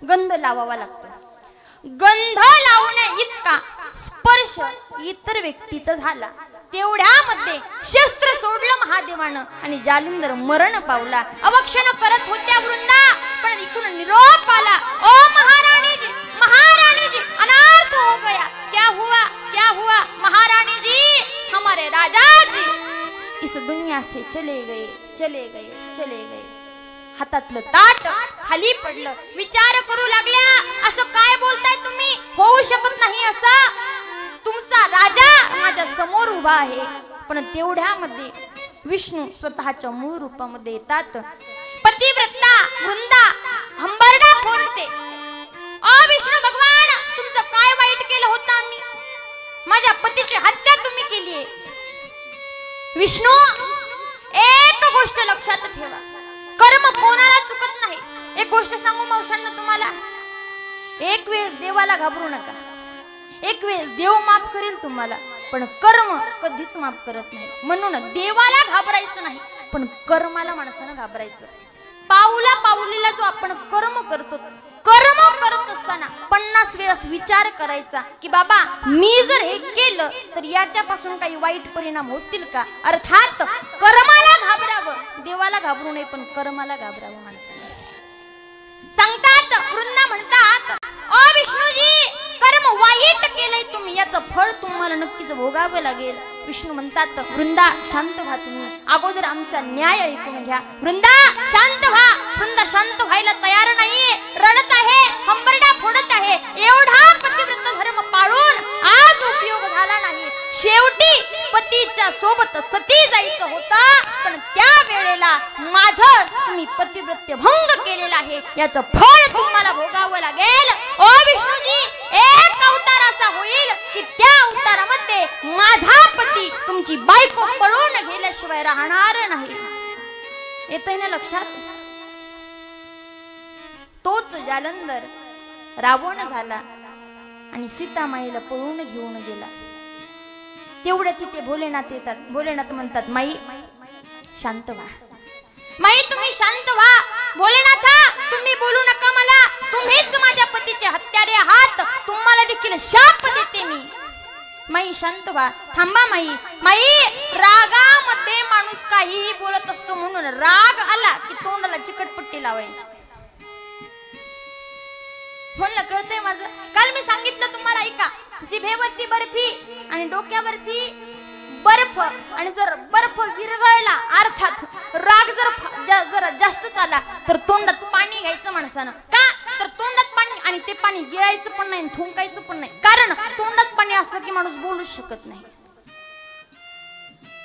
गंध लावावा लागतो. गंध लावण्या इतका स्पर्श इतर व्यक्तीचा झाला, तेवढ्यामध्ये शस्त्र सोडलं महादेवानं आणि जालिंदर मरण पावला. अवक्षण करत होत्या वृंदा, पण इकडून निरोप आला, ओ महाराणी जी, महाराणी जी, अनर्थ हो गया. क्या हुआ महारानी जी, हमारे राजा जी इस दुनिया से चले गए. हातातलं ताट खाली पडलं. विचार करू लागल्या, असं काय बोलताय तुम्ही, होऊ शकत नाही असं, तुमचा राजा माझ्या समोर उभा आहे. पण तेवढ्यामध्ये विष्णू स्वतःच्या मूळ रूपामध्ये येतात. पतिव्रता वृंदा हंबरडा फोडते, विष्णू भगवान, तुमचं काय वाईट केलं होतं आम्ही, माझ्या पतीची हत्या तुम्ही केली आहे. विष्णू, एक गोष्ट लक्षात ठेवा, कर्म कोणाला चुकत नाही. एक गोष्ट सांगू मावशांना तुम्हाला, एक वेळेस देवाला घाबरू नका, एक वेळेस देव माफ करेल तुम्हाला, पण कर्म कधीच माफ करत नाही. म्हणून देवाला घाबरायचं नाही, पण कर्माला माणसानं घाबरायचं. पाऊला पाऊलीला जो आपण कर्म करतो, कर्म करत असताना 50 वेळेस विचार करायचा की बाबा, मी जर हे केलं तर याच्यापासून काही वाईट परिणाम होतील का. अर्थात कर्माला घाबरावं, देवाला घाबरू नये, पण कर्माला घाबरावं माणसाने. सांगतात वृंदा म्हणतात, ओ विष्णूजी, कर्म वाईट केलंय तुम्ही, याचं फळ तुम्हाला नक्कीच भोगावं लागेल. विष्णू म्हणतात, वृंदा शांत व्हा, तुम्ही अगोदर आमचा न्याय ऐकून घ्या. वृंदा शांत व्हा. वृंदा शांत व्हायला तयार नाहीये, रडत आहे, हंबरडा फोडत आहे. एवढा पतिव्रत धर्म पाळून आज उपयोग झाला नाही. शेवटी पतीच्या सोबत सती जायचं होतं, पण त्या वेळेला माझं तुम्ही पतिव्रत्य भंग केलेला आहे, याचं फळ तुम्हाला भोगावं लागेल. ओ विष्णूजी, एक अवतार असा होईल की त्या अवतारामध्ये माझा पती तुमची बायको पळून गेल्याशिवाय राहणार नाही. येतंय ना लक्षात? तोच जालंधर रावण झाला आणि सीतामाईला पळून घेऊन गेला. तेवढ्या तिथे भोलेनाथ येतात. भोलेनाथ म्हणतात, माई शांत व्हा, माई तुम्ही शांत व्हा. भोलेनाथा, तुम्ही बोलू नका मला, तुम्हीच माझ्या पतीचे हत्यारे आहात, तुम्हाला देखील शाप देते मी. माई शांत व्हा, थांबा माई. माई, रागामध्ये माणूस काहीही बोलत असतो, म्हणून राग आला की तोंडाला चिकटपट्टी लावायची. म्हणलं कळतंय माझं? काल मी सांगितलं तुम्हाला, ऐका, जिभेवरती बर्फी आणि डोक्यावरती बर्फ, आणि जर बर्फ विरघळला, अर्थात राग जर जास्त झाला तर तोंडात पाणी घ्यायचं माणसानं. का तर तोंडात पाणी, आणि ते पाणी गिळायचं पण नाही, थुंकायचं पण नाही, कारण तोंडात पाणी असलं की माणूस बोलूच शकत नाही.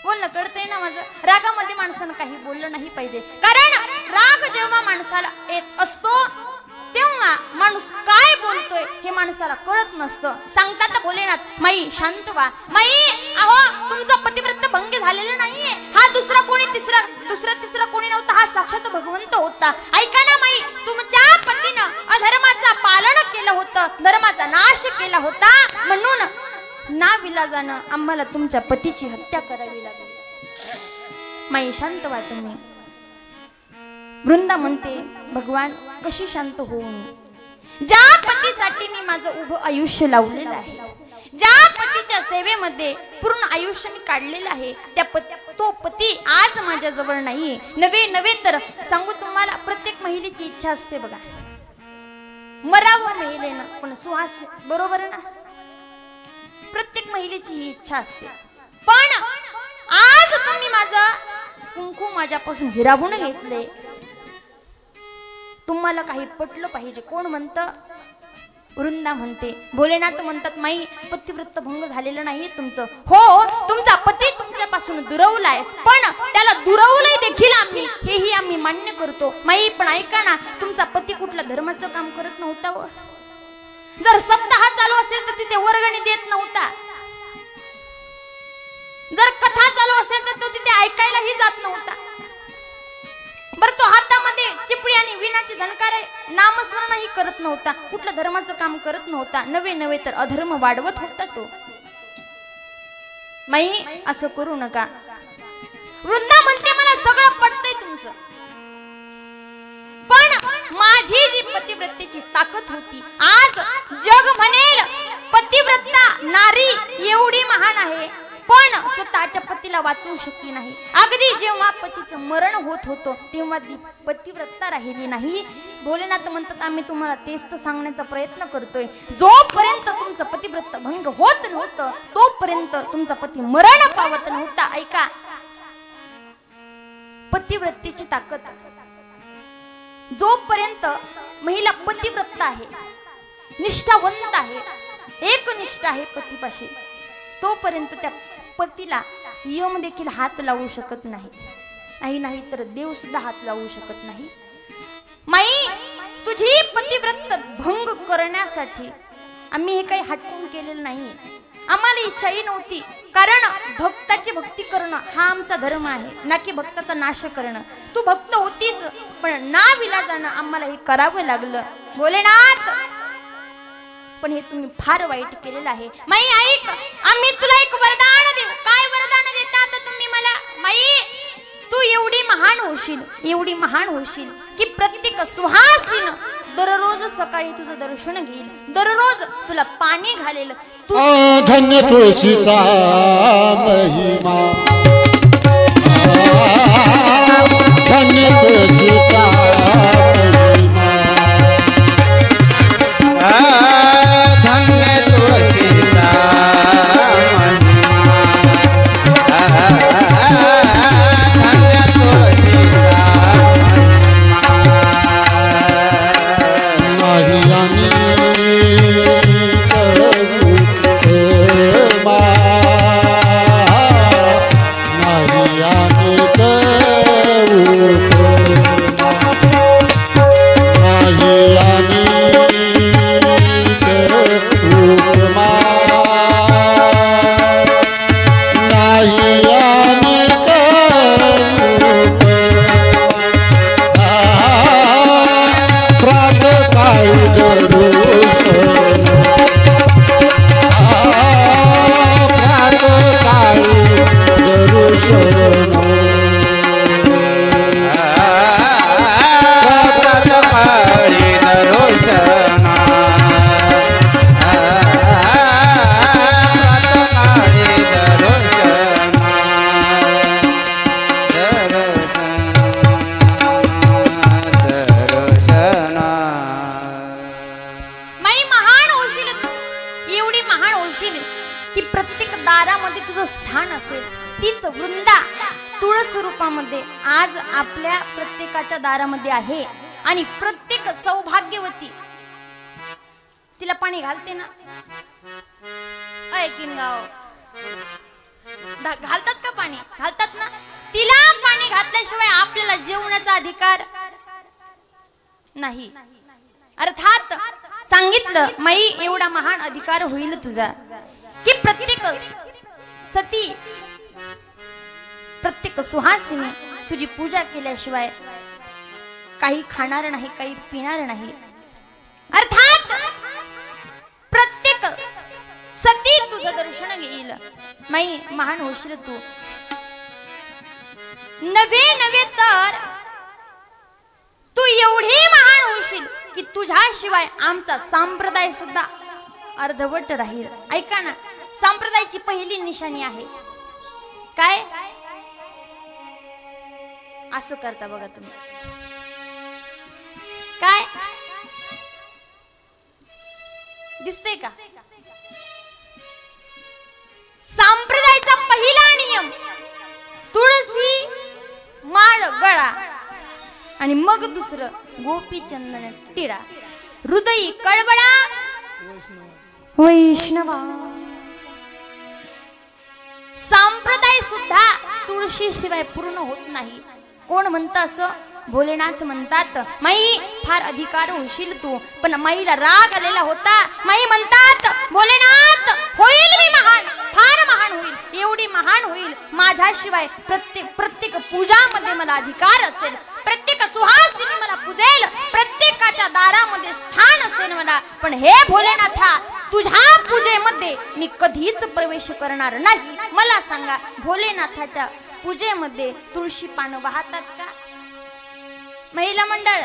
बोलणं कळतंय ना माझं? रागामध्ये माणसानं काही बोललं नाही पाहिजे, कारण राग जेव्हा माणसाला येत असतो तेव्हा माणूस काय बोलतोय हे माणसाला कळत नसतं. सांगतात भोलेनाथ, माई शांत व्हा. माई अहो तुमचा पतिव्रत भंग झालेला नाहीये. हा दुसरा तिसरा कोणी नव्हता, हा साक्षात भगवंत होता. ऐका ना माई, तुमच्या पतीनं अधर्माचा पालन केलं होतं, धर्माचा नाश केला होता, म्हणून नाविलाजानं आम्हाला तुमच्या पतीची हत्या करावी लागली. माई शांत व्हा तुम्ही. वृंदा म्हणते, भगवान कशी शांत होऊन? ज्या पतीसाठी मी माझं उभं आयुष्य लावलेलं आहे, ज्या पतीच्या सेवेमध्ये पूर्ण आयुष्य मी काढलेलं आहे, तो पती आज माझ्या जवळ नाहीये. नवे तर सांगू तुम्हाला, प्रत्येक महिलेची इच्छा असते बघा, मरावं महिलेनं पण सुहास, बरोबर ना? प्रत्येक महिलेची ही इच्छा असते. पण आज तुम्ही माझं कुंकू माझ्यापासून हिरावून घेतले, तुम्हाला काही पटलं पाहिजे. कोण म्हणतं? वृंदा म्हणते. भोलेनाथ म्हणतात, माई पतिव्रत भंग झालेलं नाहीये तुमचं. हो, तुमचा पती तुमच्यापासून दुरवलाय, पण त्याला दुरवलंय देखील आम्ही, हेही आम्ही मान्य करतो. माई पण ऐका ना, तुमचा पती कुठल्या धर्माचं काम करत नव्हता व जर सप्ताह चालू असेल तर तिथे वर्गणी देत नव्हता, जर कथा चालू असेल तर तो तिथे ऐकायलाही जात नव्हता. बरं तो हातामध्ये चिपळी आणि विणाची झणकार नामस्मरणही करत नव्हता, कुठल्या धर्माचं काम करत नव्हता. नवे तर अधर्म वाढवत होता तो. माई असं करू नका. वृंदा म्हणते, मला सगळं पटतंय तुमचं, पण माझी जी पतिव्रतेची ताकद होती, आज जग म्हणेल पतिव्रता नारी एवढी महान आहे, पण स्वतःच्या पतीला वाचवू शकली नाही. अगदी जेव्हा पतीचं मरण होत होतं तेव्हा ती पतिव्रता राहिली नाही. भोलेनाथ म्हणतात, आम्ही तुम्हाला तेच तर सांगण्याचा प्रयत्न करतोय, जोपर्यंत तुमचं पतिव्रत भंग होत नव्हतं तोपर्यंत तुमचा पती मरण पावत नव्हता. ऐका, पतिव्रतेची ताकद, जोपर्यंत महिला पतिव्रत आहे, निष्ठावंत आहे, एकनिष्ठ आहे पतीपाशी, तोपर्यंत त्या पतीला यम देखील हात लावू शकत नाही तर देव सुद्धा हात लावू शकत नाही. माई, तुझी पतिव्रत भंग करण्यासाठी आम्ही हे काही हटकून केलेलं नाहीये. आम्हाला इच्छाही नव्हती, कारण भक्ताची भक्ती करणं हा आमचा धर्म आहे, ना की भक्ताचा नाश करणं. तू भक्त होतीस, पण नाविलाजानं आम्हाला हे करावं लागलं. भोलेनाथ, पण हे तुम्ही फार वाईट केलेलं आहे. माई ऐक, आम्ही तुला एक वरदान देऊ. काय वरदान देता आता तुम्ही मला? माई, तू एवढी महान होशील की प्रत्येक सुहासीन दररोज सकाळी तुझं दर्शन घेईल, दररोज तुला पाणी घालेल. तू धन्य तुळशीचा महिमा, धन्य तुळशीचा आज आपल्या प्रत्येकाच्या दारामध्ये आहे. आणि प्रत्येक सौभाग्यवती तिला पाणी घालते ना, किनगाव घालतात का? पाणी घालतात ना. तिला पाणी घातल्याशिवाय आपल्याला जेवण्याचा अधिकार नाही. अर्थात सांगितलं माई एवढा महान अधिकार होईल तुझा की प्रत्येक सती प्रत्येक सुहासिनी तुझी पूजा केल्याशिवाय काही खाणार नाही काही पिणार नाही। अर्थात प्रत्येक सती तुझं दर्शन घेईल माई महान होशील तू। नव्हे नव्हे तर तू एवढी महान होशील की तुझ्याशिवाय आमचा संप्रदाय सुद्धा अर्धवट राहील। ऐका ना, संप्रदायाची पहिली निशाणी आहे काय? असं करता बघा तुम्ही काय दिसतंय का? संप्रदायाचा पहिला नियम तुळशी माळ गळा आणि मग दुसरं गोपी चंदन टिळा हृदयी कळवळा वैष्णवा। संप्रदाय सुद्धा तुळशी शिवाय पूर्ण होत नाही। कोण म्हणतं असं? भोलेनाथ म्हणतात माई फार अधिकार होशील तू, पण माईला राग आलेला होता। माई म्हणतात भोलेनाथ होईल मी महान, फार महान होईल, एवढी महान होईल माझ्याशिवाय प्रत्येक पूजामध्ये मला अधिकार असेल, प्रत्येक सुहासिनी मला पूजेल, प्रत्येकाच्या दारामध्ये स्थान असेल मला। पण हे भोलेनाथा तुझ्या पूजेमध्ये मी कधीच प्रवेश करणार नाही। मला सांगा भोलेनाथाच्या पूजेमध्ये तुळशी पानं वाहतात का? महिला मंडळ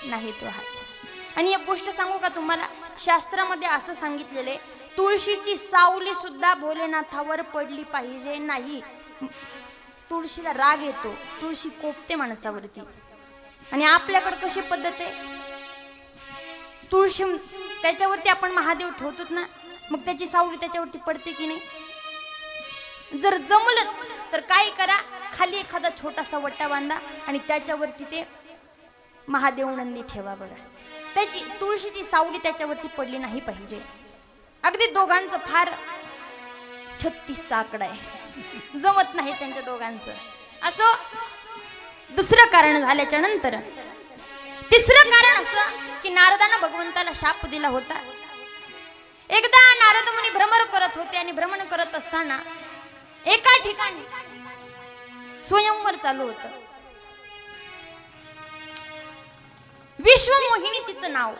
नाही तो हात। आणि एक गोष्ट सांगू का तुम्हाला, शास्त्रामध्ये असं सांगितलेले तुळशीची सावली सुद्धा भोलेनाथावर पडली पाहिजे नाही। तुळशीला राग येतो, तुळशी कोपते माणसावरती। आणि आपल्याकडे कशी पद्धत आहे, तुळशी त्याच्यावरती आपण महादेव ठेवतो ना, मग त्याची सावली त्याच्यावरती पडते की नाही? जर जमलं तर काय करा, खाली एखादा छोटासा वट्टा बांधा आणि त्याच्यावरती ते महादेव नंदी ठेवा बघा, त्याची तुळशीची सावली त्याच्यावरती पडली नाही पाहिजे। अगदी दोघांचं फार 36चा आकडा आहे, जमत नाही त्यांच्या दोघांचं। असं दुसरं कारण झाल्याच्या नंतर तिसरं कारण असं की नारदानं भगवंताला शाप दिला होता। एकदा नारद मुनी भ्रमण करत होते आणि भ्रमण करत असताना एका ठिकाणी स्वयंवर चालू होतं। विश्वमोहिनी तिचं नाव,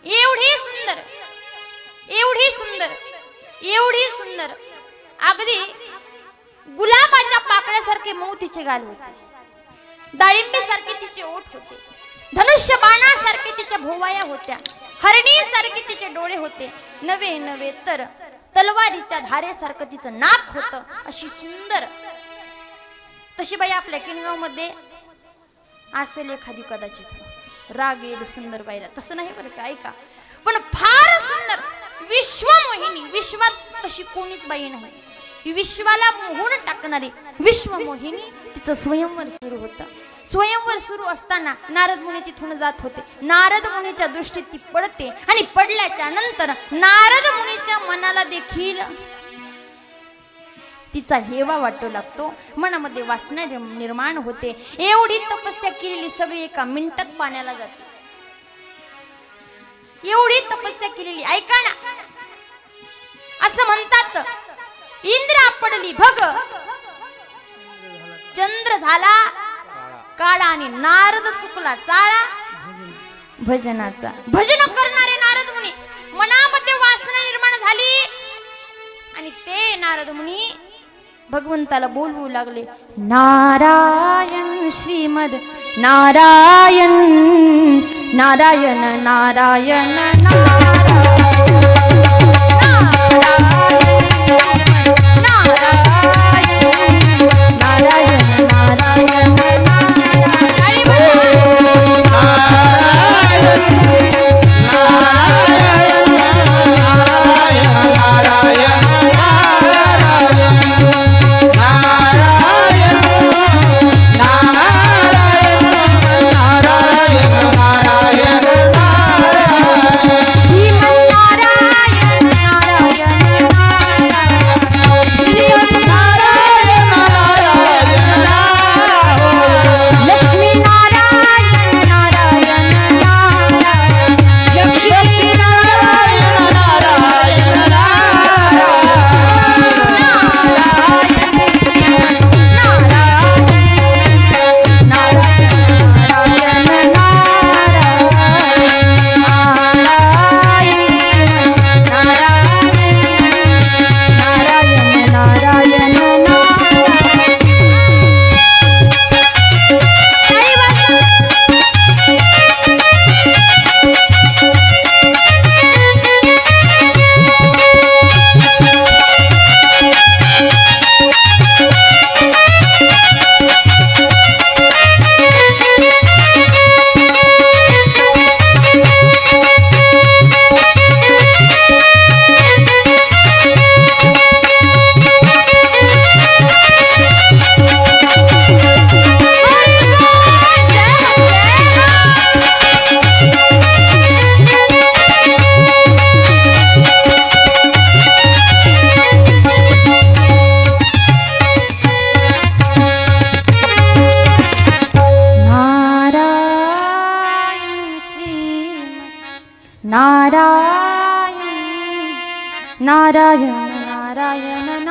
एवढी सुंदर एवढी सुंदर एवढी सुंदर, अगदी गुलाबाच्या पाकळ्यासारखे मऊ तिचे गाल होते, डाळिंबी सारखे तिचे ओठ होते, धनुष्य बाणासारखे तिच्या भोवाया होत्या, हरणी सारखे तिचे डोळे होते, नवे नवे तर तलवारीच्या धारेसारखं तिचं नाक होतं। अशी सुंदर तशी बाई आपल्या किनगाव मध्ये असेल एखादी कदाचित, राग येईल सुंदर बाईला, तसं नाही बरं का, ऐका। पण फार सुंदर विश्वमोहिनी, विश्वात तशी कोणीच बाई नाही, विश्वाला मोहून टाकणारी विश्वमोहिनी, तिचं स्वयंवर सुरू होतं। स्वयंवर सुरू असताना नारद मुनी तिथून जात होते। नारद मुनीच्या दृष्टीत ती पडते आणि पडल्याच्या नंतर नारद मुनीच्या मनाला देखील तिचा हेवा वाटू लागतो, मनामध्ये वासना निर्माण होते। एवढी तपस्या केलेली सगळी एका मिनिटात पाण्याला जाते, एवढी तपस्या केलेली। ऐका ना, असं म्हणतात इंद्र पडली भग, चंद्र झाला काळा आणि नारद चुकला चाळा भजनाचा। भजन करणारे नारद मुनी, मनामध्ये वासना निर्माण झाली आणि ते नारद मुनी भगवंताला बोलवू लागले, नारायण श्रीमद नारायण नारायण नारायण नारायण नारायण नारायण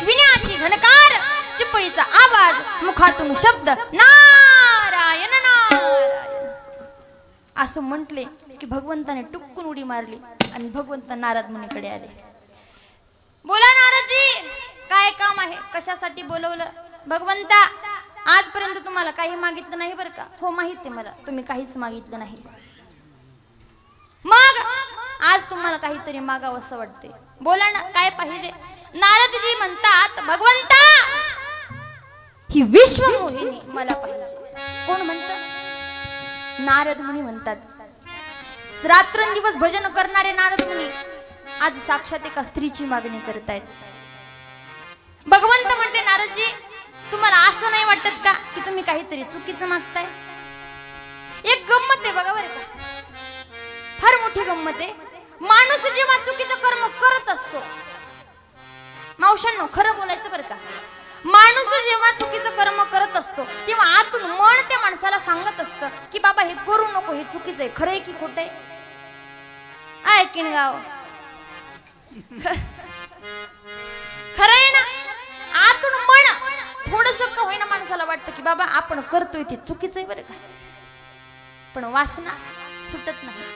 विण्याची झणकार, चिपळीचा आवाज, मुखातून शब्द नारायण नारायण असं म्हटले की भगवंताने टुक्कून उडी मारली आणि भगवंत नारद मुनीकडे आले. बोला नारदजी, काय काम आहे, कशासाठी बोलवलं? भगवंता, आजपर्यंत तुम्हाला काही मागितलं नाही बरं का? हो माहित आहे मला, तुम्ही काहीच मागितलं नाही. मग आज तुम्हाला काहीतरी मागावंसं वाटते, बोला ना, काय पाहिजे? नारदजी म्हणतात, भगवंता ही विश्वमोहिनी मला पाहिजे. कोण म्हणतात? नारद मुनी म्हणतात. रात्रंदिवस भजन करणारे नारद मुनी आज साक्षात एका स्त्रीची मागणी करतायत. भगवंत म्हणते, नारदजी तुम्हाला असं नाही वाटत का की तुम्ही काहीतरी चुकीचं मागताय? एक गंमत आहे बघा बरं का, फार मोठी गंमत आहे. माणूस जेव्हा चुकीचं कर्म करत असतो, मावशांनो खरं बोलायचं बरं का, माणूस जेव्हा चुकीचं कर्म करत असतो तेव्हा आतून मन त्या माणसाला सांगत असतं की बाबा हे करू नको, हे चुकीचं आहे. खरंय की खोटंय? ऐकीन गाव खरंय ना? आतून मन थोडंसं का होईना माणसाला वाटतं की बाबा आपण करतोय ते चुकीचं आहे बरं का, पण वासना सुटत नाही.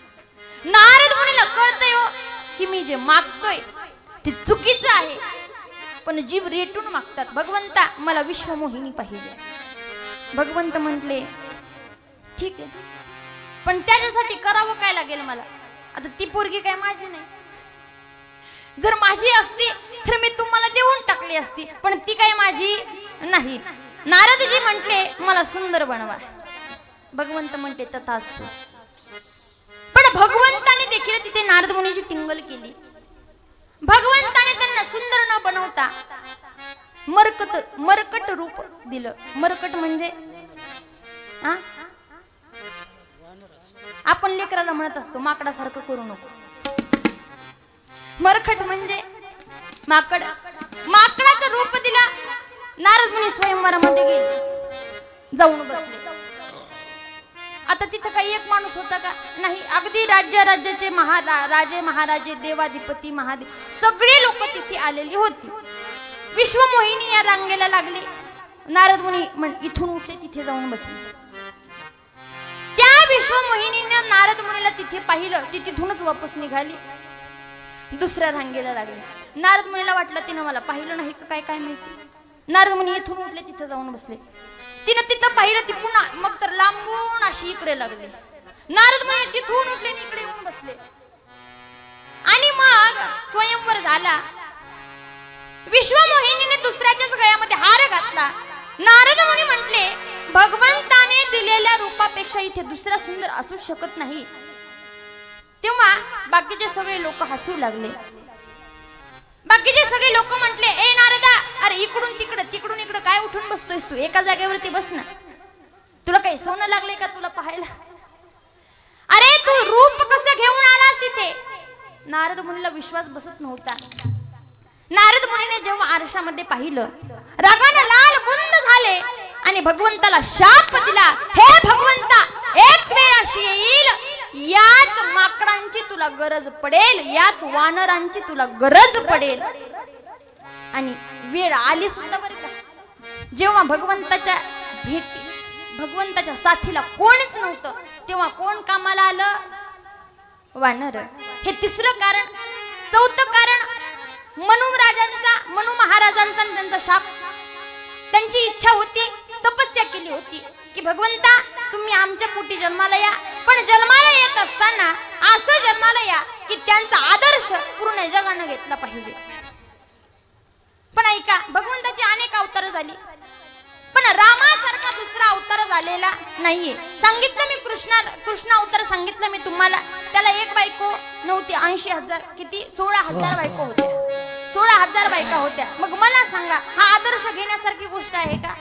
नारद मुनीला कळतंय हो की मी जे मागतोय ते चुकीचं आहे, पण जीव रेटून मागतात. भगवंता मला विश्वमोहिनी पाहिजे. भगवंत म्हटले, ठीक आहे, पण त्याच्यासाठी करावं काय लागेल मला? आता ती पोरगी काय माझी नाही. जर माझी असती तर मी तुम्हाला देऊन टाकली असती, पण ती काय माझी नाही. नारदजी म्हटले, मला सुंदर बनवा. भगवंत म्हणते, तथास्तु. पण भगवंताने देखील तिथे नारद मुनीची टिंगल केली. भगवंताने त्यांना सुंदर न बनवता मरकट रूप दिलं. मरकट म्हणजे आपण लेकराला म्हणत असतो माकडासारखं करू नको. मरकट म्हणजे माकड. माकडाचं रूप दिला. नारद मुनी स्वयंवरामध्ये गेले, जाऊन बसले. आता तिथं काही एक माणूस होता का? नाही. अगदी राज्याचे राजे महाराजे, देवाधिपती महादेव सगळे लोक तिथे आलेली होती. विश्वमोहिनी या रांगेला लागली. नारद मुनी इथून उठले, तिथे जाऊन बसले. त्या विश्वमोहिनीने नारद मुनीला तिथे पाहिलं, ती तिथूनच वापस निघाली, दुसऱ्या रांगेला लागली. नारद मुनीला वाटलं तिनं मला पाहिलं नाही का काय माहिती. नारद मुनी इथून उठले, तिथे जाऊन बसले. तिनं तिथं पाहिलं, ती पुन्हा मग तर लांबून अशी इकडे लागली. नारद मुनी तिथून उठले आणि इकडे येऊन बसले. आणि मग स्वयंवर झाला. विश्वमोहिनीने दुसऱ्याच्याच गळ्यामध्ये हार घातला. नारद मुनी म्हटले, भगवंताने दिलेल्या रूपापेक्षा इथे दुसरा सुंदर असू शकत नाही. तेव्हा बाकीचे सगळे लोक हसू लागले. बाकीचे सगळे लोक म्हटले, ए नारदा, अरे इकडून तिकडून इकडं काय उठून बसतोयस तू? एका जागेवरती बस ना. तुला काही सोनं लागले का तुला पाहायला? अरे तू रूप कसं घेऊन आलास तिथे? नारद मुनीला विश्वास बसत नव्हता. नारद मुनीने जेव्हा आरशामध्ये पाहिलं, रागाने लाल बुंद झाले आणि भगवंताला शाप दिला. हे भगवंता, एक वेळ अशी येईल, याच माकडांची तुला गरज पडेल, याच वानरांची तुला गरज पडेल. आणि वेळ आली सुद्धा बरं का. जेव्हा भगवंताच्या भेटी, भगवंताच्या साथीला कोणीच नव्हतं, तेव्हा कोण कामाला आलं? वानर. हे तिसरं कारण. चौथं कारण, मनु महाराजांचा त्यांचा शाप. त्यांची इच्छा होती, तपस्या केली होती की भगवंता तुम्ही आमच्या पोटी जन्माला या, पण जन्माला येत असताना असं जन्माला या की त्यांचा आदर्श पूर्ण जगानं घेतला पाहिजे. पण ऐका, भगवंताची अनेक अवतार झाली, पण रामासारखा दुसरा अवतार झालेला नाहीये. सांगितलं मी कृष्ण अवतार सांगितलं मी तुम्हाला. त्याला एक बायको नव्हती, 80,000 किती 16,000 बायको होत्या. 16,000 बायका होत्या. मग मला सांगा, हा आदर्श घेण्यासारखी गोष्ट आहे का?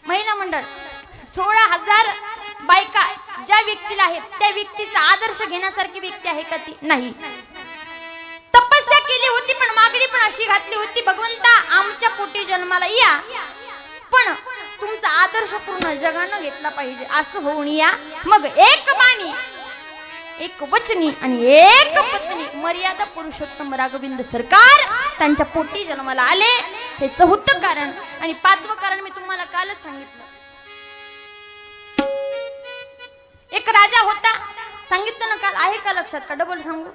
महिला मंडळ 16,000 बायका ज्या व्यक्तीला आहेत त्या व्यक्तीचा आदर्श घेण्यासारखी व्यक्ती आहे का ती? नाही. तपस्या केली होती, पण मागणी पण अशी घातली होती, भगवंता आमच्या पोटी जन्माला या, पण तुमचा आदर्श पूर्ण जगानं घेतला पाहिजे, असं होऊन या. मग एक एक वचनी आणि एक पत्नी मर्यादा पुरुषोत्तम राघवेंद्र सरकार त्यांच्या पोटी जन्माला आले. हे चौथं कारण. आणि पाचवं कारण मी तुम्हाला कालच सांगितलं. एक राजा होता, सांगितलं ना काल, आहे का लक्षात का? डबल सांगू.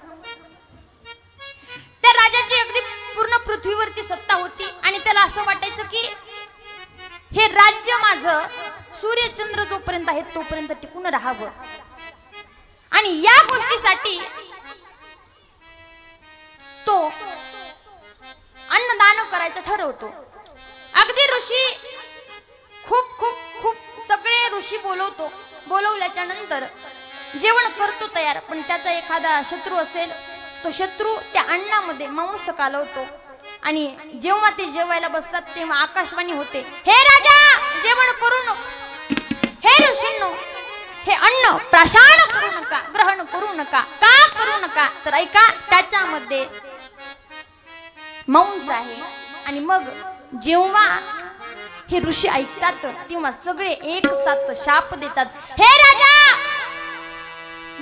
त्या राजाची अगदी पूर्ण पृथ्वीवरती सत्ता होती आणि त्याला असं वाटायचं की हे राज्य माझं सूर्यचंद्र जोपर्यंत आहेत तोपर्यंत टिकून राहावं. आणि या गोष्टीसाठी तो अन्नदान करायचं ठरवतो. अगदी ऋषी खूप खूप खूप सगळे ऋषी बोलवतो. बोलवल्याच्या नंतर जेवण करतो तयार. पण त्याचा एखादा शत्रू असेल, तो शत्रू त्या अन्नामध्ये मांस कालवतो. आणि जेव्हा ते जेवायला बसतात तेव्हा आकाशवाणी होते, हे राजा जेवण करू नको, हे ऋषींनो हे अन्न प्राशन करू नका, ग्रहण करू नका. का करू नका? तर ऐका, त्याच्यामध्ये मांस आहे. आणि मग जेव्हा हे ऋषी ऐकतात तेव्हा सगळे एक साथ शाप देतात, हे राजा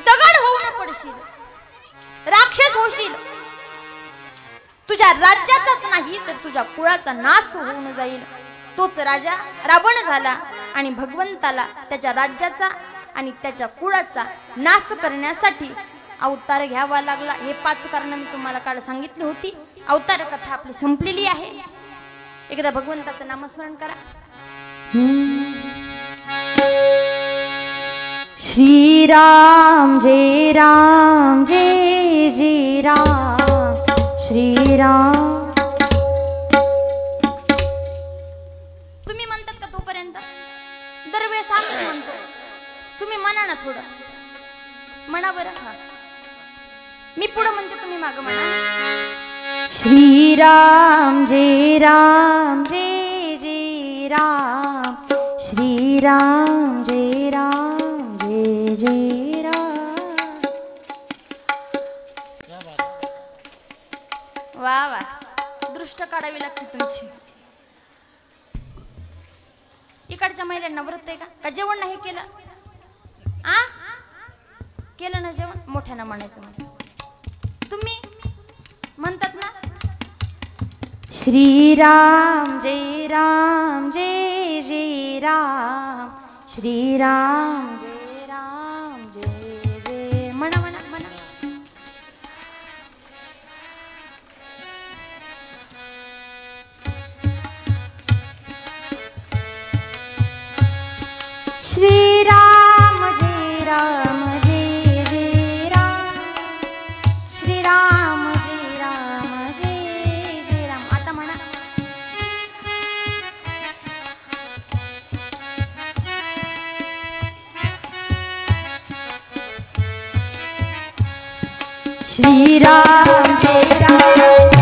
दगड होऊन पडशील, राक्षस होशील, तुझ्या राज्याचाच नाही तर तुझ्या कुळाचा नाश होऊन जाईल. तोच राजा रावण झाला आणि भगवंताला त्याच्या राज्याचा आणि त्याच्या कुळाचा नाश करण्यासाठी अवतार घ्यावा लागला. हे 5 कारण मी तुम्हाला काल सांगितली होती. अवतार कथा आपली संपलेली आहे. एकदा भगवंताचं नामस्मरण करा. श्रीराम जय राम जय जय राम श्रीराम. तुम्ही म्हणतात का तोपर्यंत? दरवेळेस आम्हीच म्हणतो. तुम्ही म्हणा ना, थोडं म्हणा बरं. मी पुढे म्हणते, तुम्ही मागं म्हणा. श्रीराम जय राम जय जय राम श्रीराम जय राम जय जय राम. वा वा, दृष्ट काढावी लागते तुमची. इकडच्या महिलांना व्रत आहे का जेवण नाही केलं? आ केलं ना जेवण? मोठ्यानं म्हणायचं. तुम्ही म्हणतात ना, श्रीराम जय राम जय जय राम श्रीराम जय राम जय जय. म्हणा म्हणा म्हणा. श्रीराम जय राम जय जय राम श्रीराम जय राम जय जय राम. आता म्हणा. श्रीराम जय राम जय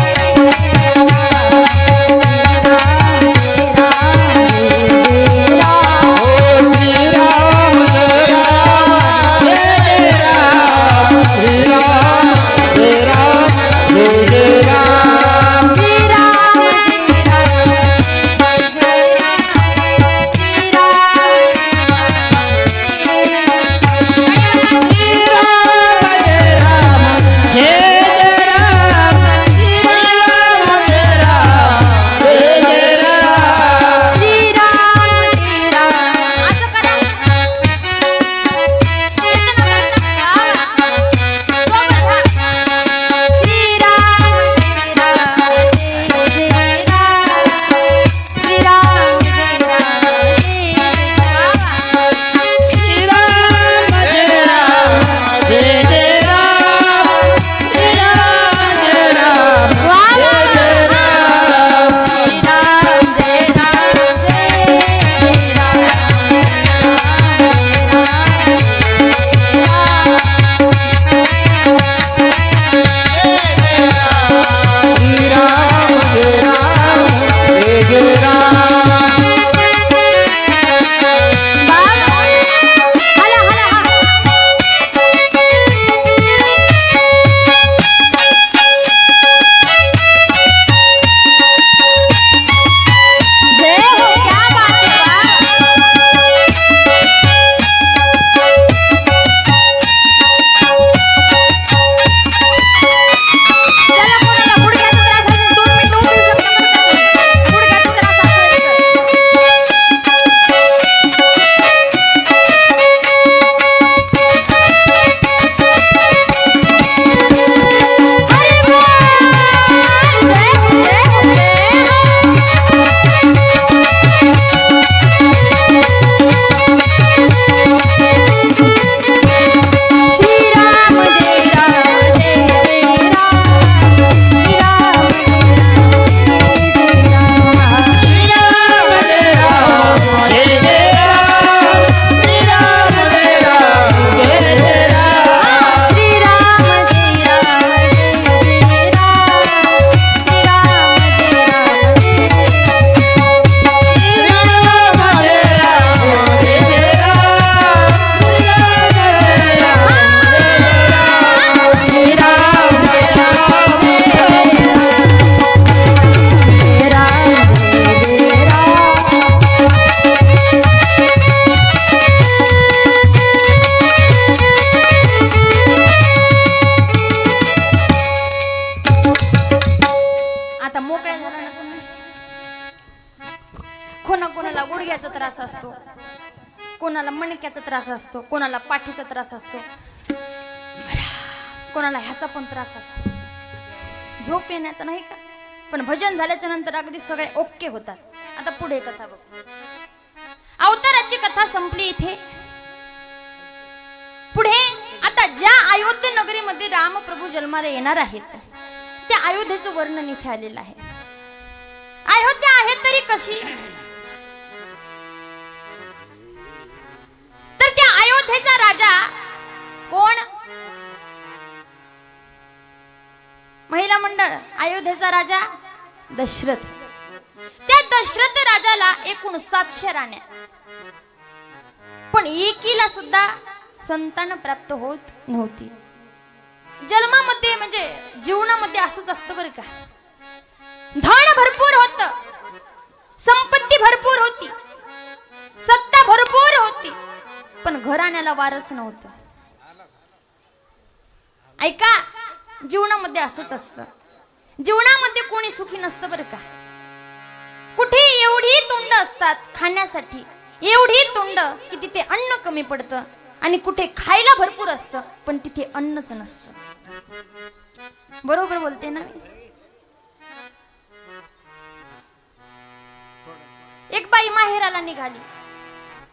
गुडघ्याचा त्रास असतो, कोणाला मणक्याचा त्रास असतो, कोणाला पाठीचा त्रास असतो, कोणाला ह्याचा पण त्रास असतो, झोप येण्याचा नाही का. पण भजन झाल्याच्या नंतर अगदी सगळे ओके होतात. आता पुढे कथा बघू. अवताराची कथा संपली इथे. पुढे आता ज्या अयोध्या नगरीमध्ये रामप्रभू जन्माला येणार आहेत त्या अयोध्येचं वर्णन इथे आलेलं आहे. अयोध्या आहे तरी कशी, तर त्या अयोध्येचा राजा कोण? महिला मंडळ. अयोध्येचा राजा दशरथ. त्या दशरथ राजाला एकूण 700 राण्या, पण एकीला सुद्धा संतान प्राप्त होत नव्हती. जन्मामध्ये म्हणजे जीवनामध्ये असंच असतं बरं का. धन भरपूर होत, संपत्ती भरपूर होती, सत्ता भरपूर होती, पण घराण्याला वारस नव्हतं. ऐका, जीवनामध्ये असंच असतं. जीवनामध्ये कोणी सुखी नसतं बरं का. कुठे एवढी तोंड असतात खाण्यासाठी, एवढी तोंड की तिथे अन्न कमी पडतं, आणि कुठे खायला भरपूर असतं पण तिथे अन्नच नसतं. बरोबर बोलते ना मी. एक बाई माहेराला निघाली.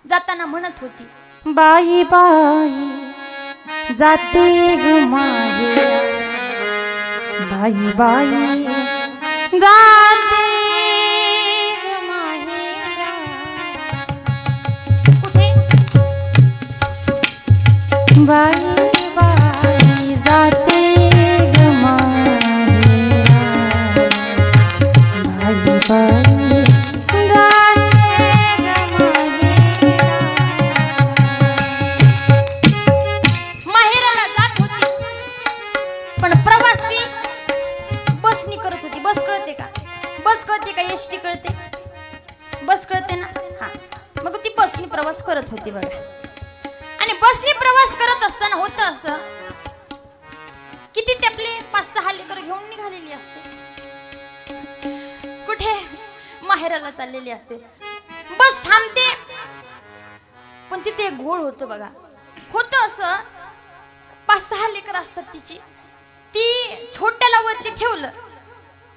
जाताना म्हणत होती, बाई बाई जाते ग माहेरा, बाई बाई जाते ग माहेरा. कुठे? बाई बाई जाते ग माहेरा, बाई बाई प्रवास करत होती बघा. आणि बसने प्रवास करत असताना होतं असं की ती आपले 5-6 लेकरं घेऊन निघालेली असते. कुठे? माहेराला चाललेली असते. बस थांबते, पण तिथे एक घोळ होतो बघा. होतं असं 5-6 लेकरं असतात तिची. ती छोट्याला वरती ठेवलं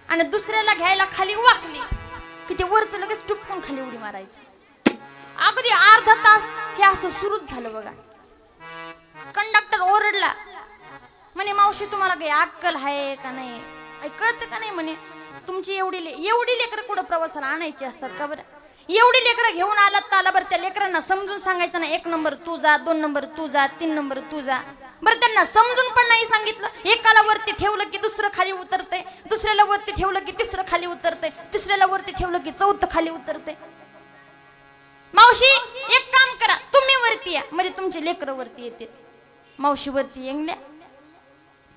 आणि दुसऱ्याला घ्यायला खाली वाकली की ते वरचं लगेच टुपकून खाली उडी मारायचं. अगदी अर्धा तास हे असं सुरूच झालं बघा. कंडक्टर ओरडला, म्हणे मावशी तुम्हाला काही अक्कल आहे का नाही, कळतं का नाही म्हणे, तुमची एवढी लेकरं कुठं प्रवासाला आणायची असतात का बरं. एवढी लेकरं घेऊन आलात तर आला बरं. त्या लेकरांना समजून सांगायचं ना, 1 नंबर तू जा, 2 नंबर तू जा, 3 नंबर तू जा. बरं त्यांना समजून पण नाही सांगितलं. एकाला वरती ठेवलं की दुसरं खाली उतरतंय, दुसऱ्याला वरती ठेवलं की तिसरं खाली उतरतंय, तिसऱ्याला वरती ठेवलं की चौथं खाली उतरतंय. मावशी एक काम करा, तुम्ही वरती या म्हणजे तुमचे लेकरं वरती येतील. मावशी वरती येंगल्या,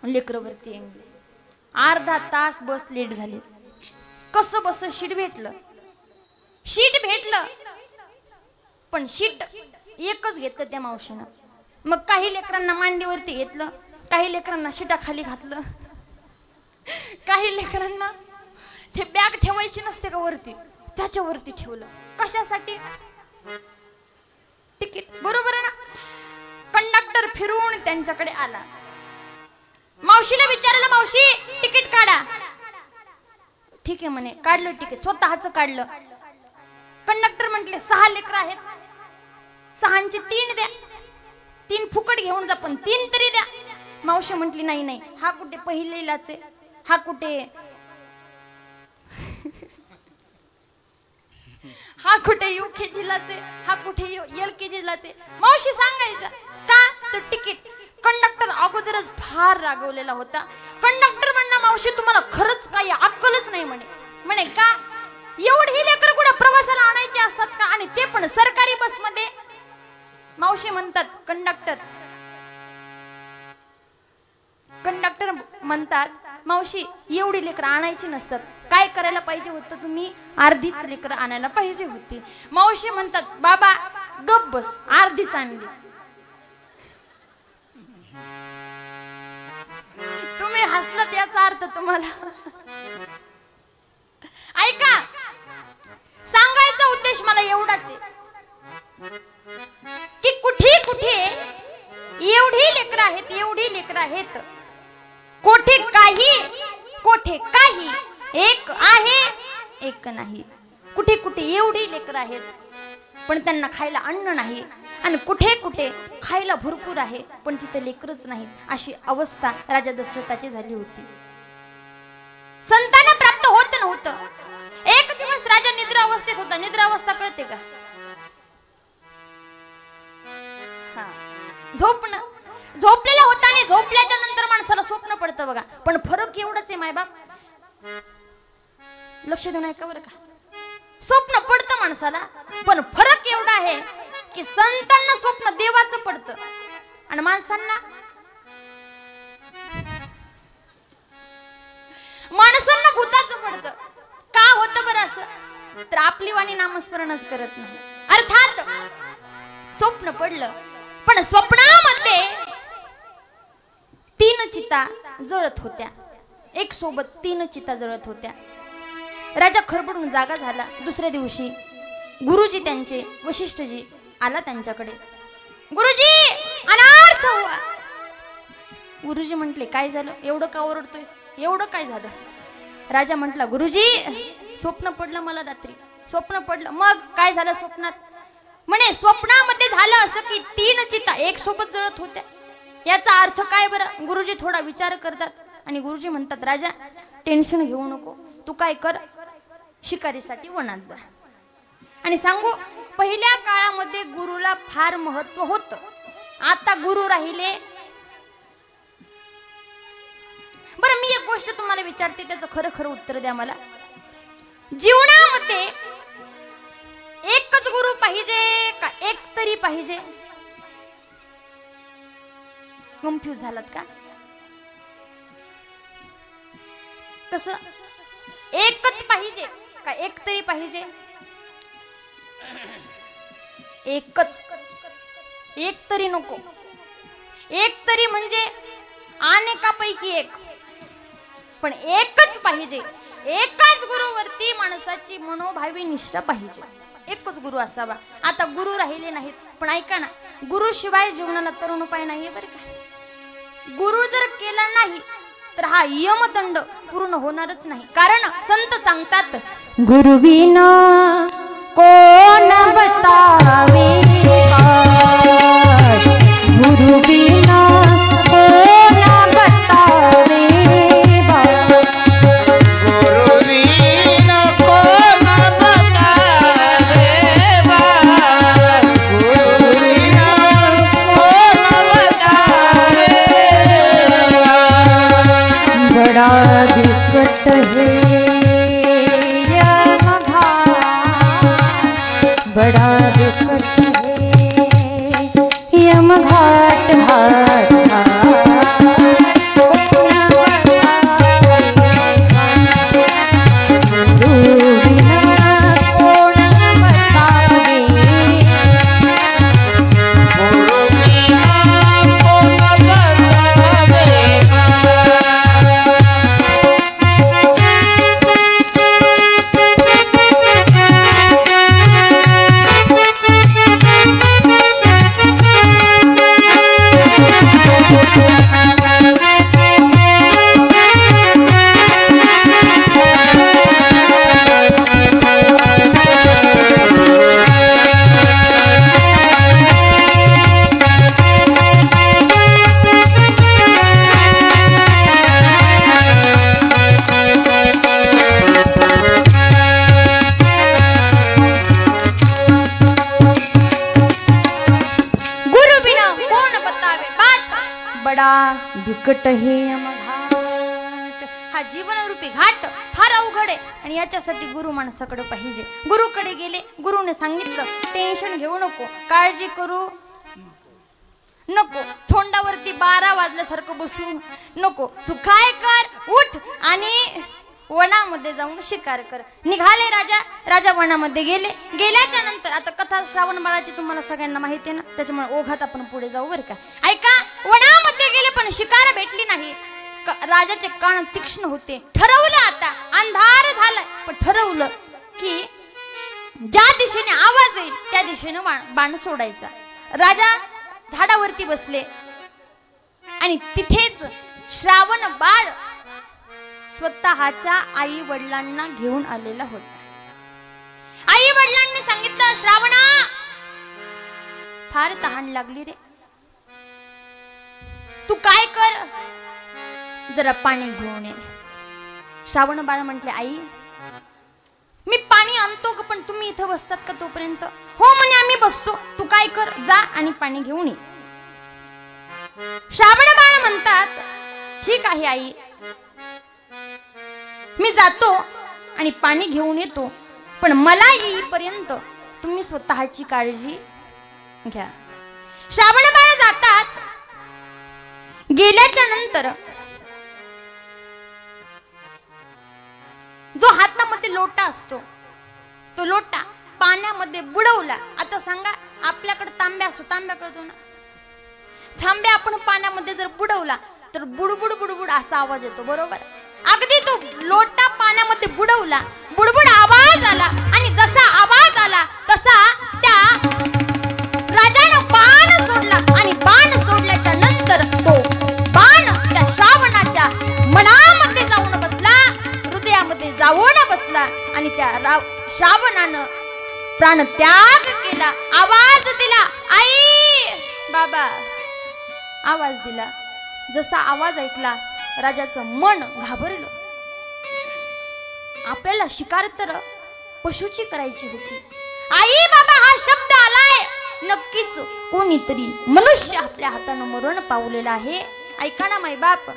लेकरं वरती येंगले. अर्धा तास बस लेट झाली. कसं बस शीट भेटलं, शीट भेटलं, पण शीट एकच घेतलं त्या मावशीनं. मग काही लेकरांना मांडीवरती घेतलं, काही लेकरांना शीटा खाली घातलं, काही लेकरांना ते बॅग ठेवायची नसते का वरती, त्याच्यावरती ठेवलं. कशासाठी? तिकीट. बरोबर आहे ना. कंडक्टर फिरून त्यांच्याकडे आला, मावशीला विचारलं, मावशी तिकीट काढा. ठीक आहे म्हणे. काढलं तिकीट, स्वतःच काढलं. कंडक्टर म्हटले 6 लेकरं आहेत, 6चे 3 द्या, 3 फुकट घेऊन जा, पण 3 तरी द्या. मावशी म्हटली नाही नाही, हा कुठे पहिलीलाच आहे, हा कुठे हा कुठे UKG-लाच आहे, हा कुठे LKG-लाच आहे. मावशी सांगायचं का? तर तिकीट. कंडक्टर अगोदरच फार रागवलेला होता. कंडक्टर म्हणला, मावशी तुम्हाला खरंच काही अक्कलच नाही म्हणे. म्हणे का? एवढी लेकरं कुठं प्रवासाला आणायची असतात का, आणि ते पण सरकारी बसमध्ये. मावशी म्हणतात, कंडक्टर म्हणतात, मावशी एवढी लेकरं आणायची नसतात, काय करायला पाहिजे होतं तुम्ही, अर्धीच लेकरं आणायला पाहिजे होती. मावशी म्हणतात, बाबा गप बस, अर्धीच आणली. तुम्ही हसलात याचा अर्थ तुम्हाला ऐका, सांगायचा उद्देश उद्देश मला एवढाच आहे की कुठे कुठे एवढी लेकरं आहेत, कोठे काही एक आहे एक नाही. कुठे कुठे एवढी लेकरं आहेत पण त्यांना खायला अन्न नाही, आणि कुठे कुठे खायला भरपूर आहे पण तिथे लेकरच नाही. अशी अवस्था राजा दशरथाची झाली होती. संतान प्राप्त होत नव्हतं. एक दिवस राजा निद्रा अवस्थेत होता. निद्रा अवस्था कळते का? झोपणं. झोपलेला होता आणि झोपल्याच्या नंतर माणसाला स्वप्न पडतं बघा. पण फरक एवढाच आहे मायबाप, लक्ष देऊन ऐका बरं का. स्वप्न पडतं माणसाला पण फरक एवढा आहे की संतांना स्वप्न देवाचं पडतं आणि माणसांना भूताचं पडतं. का होतं बरं असं? तर आपली वाणी नामस्मरणच करत नाही. अर्थात स्वप्न पडलं पण स्वप्नामध्ये 3 चिता जळत होत्या. एक सोबत 3 चिता जळत होत्या. राजा खरबडून जागा झाला. दुसऱ्या दिवशी गुरुजी त्यांचे वशिष्ठजी आला त्यांच्याकडे. गुरुजी अनर्थ हुआ. गुरुजी म्हटले काय झालं? एवढं का ओरडतोय? एवढं काय झालं? राजा म्हटला गुरुजी स्वप्न पडलं मला रात्री. स्वप्न पडलं. मग काय झालं स्वप्नात? म्हणे स्वप्नामध्ये झालं असं की 3 चिता एक सोबत जळत होत्या. याचा अर्थ काय बरं? गुरुजी थोडा विचार करतात आणि गुरुजी म्हणतात राजा टेन्शन घेऊ नको. तू काय कर, शिकारीसाठी वनात जा. आणि सांगू पहिल्या काळामध्ये गुरुला फार महत्व होतं. आता गुरु राहिले. बरं मी एक गोष्ट तुम्हाला विचारते, त्याचं खरं खरं उत्तर द्या मला. जीवनामध्ये एकच गुरु पाहिजे का एक तरी पाहिजे? कन्फ्यूज झालात का? कसं एकच पाहिजे का एक तरी पाहिजे? एकच. एक तरी नको. एक तरी म्हणजे अनेकापैकी एक, पण एकच पाहिजे. एकाच गुरुवरती माणसाची मनोभावी निष्ठा पाहिजे. एकच गुरु असावा. आता गुरु राहिले नाहीत पण ऐका ना, गुरु शिवाय जीवनाला तरुण उपाय नाहीये बरं का. गुरु जर केला नाही तर हा यमदंड पूर्ण होणारच नाही. कारण संत सांगतात गुरु बिना कोण बतावे, गुरु बिना कोण बतावे, गुरु बिना कोण बतावे, गुरु बिना कोण बतावे, बड़ा विकट है बड़ा विकट है यमघाट घाट विकट हे यमघाट. हा जीवनरूपी घाट फार अवघड आहे आणि याच्यासाठी गुरु माणसाकडे पाहिजे. गुरुकडे गेले, गुरुने सांगितलं टेन्शन घेऊ नको, काळजी करू नको, तोंडावरती 12 वाजल्यासारखं बसू नको, तू काय कर उठ आणि वनामध्ये जाऊन शिकार कर. निघाले राजा वनामध्ये गेले. गेल्याच्या नंतर आता कथा श्रावण बाळाची तुम्हाला सगळ्यांना माहिती आहे ना, त्याच्यामुळे ओघात आपण पुढे जाऊ बरं का. ऐका, वनामध्ये गेले पण शिकार भेटली नाही. राजाचे कान तीक्ष्ण होते. ठरवलं आता अंधार झालाय पण ठरवलं की ज्या दिशेने आवाज येईल त्या दिशेने बाण सोडायचा. राजा झाडावरती बसले आणि तिथेच श्रावण बाळ स्वतःच्या आई वडिलांना घेऊन आलेला होता. आई वडिलांनी सांगितलं, श्रावणा फार तहान लागली रे, तू काय कर, जरा पाणी घेऊन ये. श्रावण बाळ म्हटले, आई मी पाणी आणतो ग, पण तुम्ही इथं बसतात का तोपर्यंत? हो म्हणे, आम्ही बसतो, तू काय कर, जा आणि पाणी घेऊन ये. श्रावण बाळ म्हणतात, ठीक आहे आई, मी जातो आणि पाणी घेऊन येतो, पण मला येईपर्यंत तुम्ही स्वतःची काळजी घ्या. श्रावण बाळ जातात. गेल्याच्या नंतर जो हातामध्ये लोटा असतो तो लोटा पाण्यामध्ये बुडवला. आता सांगा, आपल्याकडे तांब्या असतो, तांब्या कळतो ना, तांब्या आपण पाण्यामध्ये जर बुडवला तर बुडबुड बुडबुड असा आवाज येतो, बरोबर? अगदी तो लोटा पाण्यामध्ये बुडवला, बुडबुड आवाज आला, आणि जसा आवाज आला तसा त्या राजानं बाण सोडला, आणि बाण सोडल्याच्या नंतर तो बाण त्या श्रावणाच्या मनामध्ये जाऊन बसला, हृदयामध्ये जाऊन बसला, आणि त्या श्रावणानं प्राणत्याग केला. आवाज दिला, आई बाबा आवाज दिला. जसा आवाज ऐकला राजाचं मन घाबरलं. आपल्याला शिकार तर पशुची करायची होती. आई बाबा हा शब्द आलाय, नक्कीच कोणीतरी मनुष्य आपल्या हातानं मरण पावलेला आहे. ऐका ना माय बाप.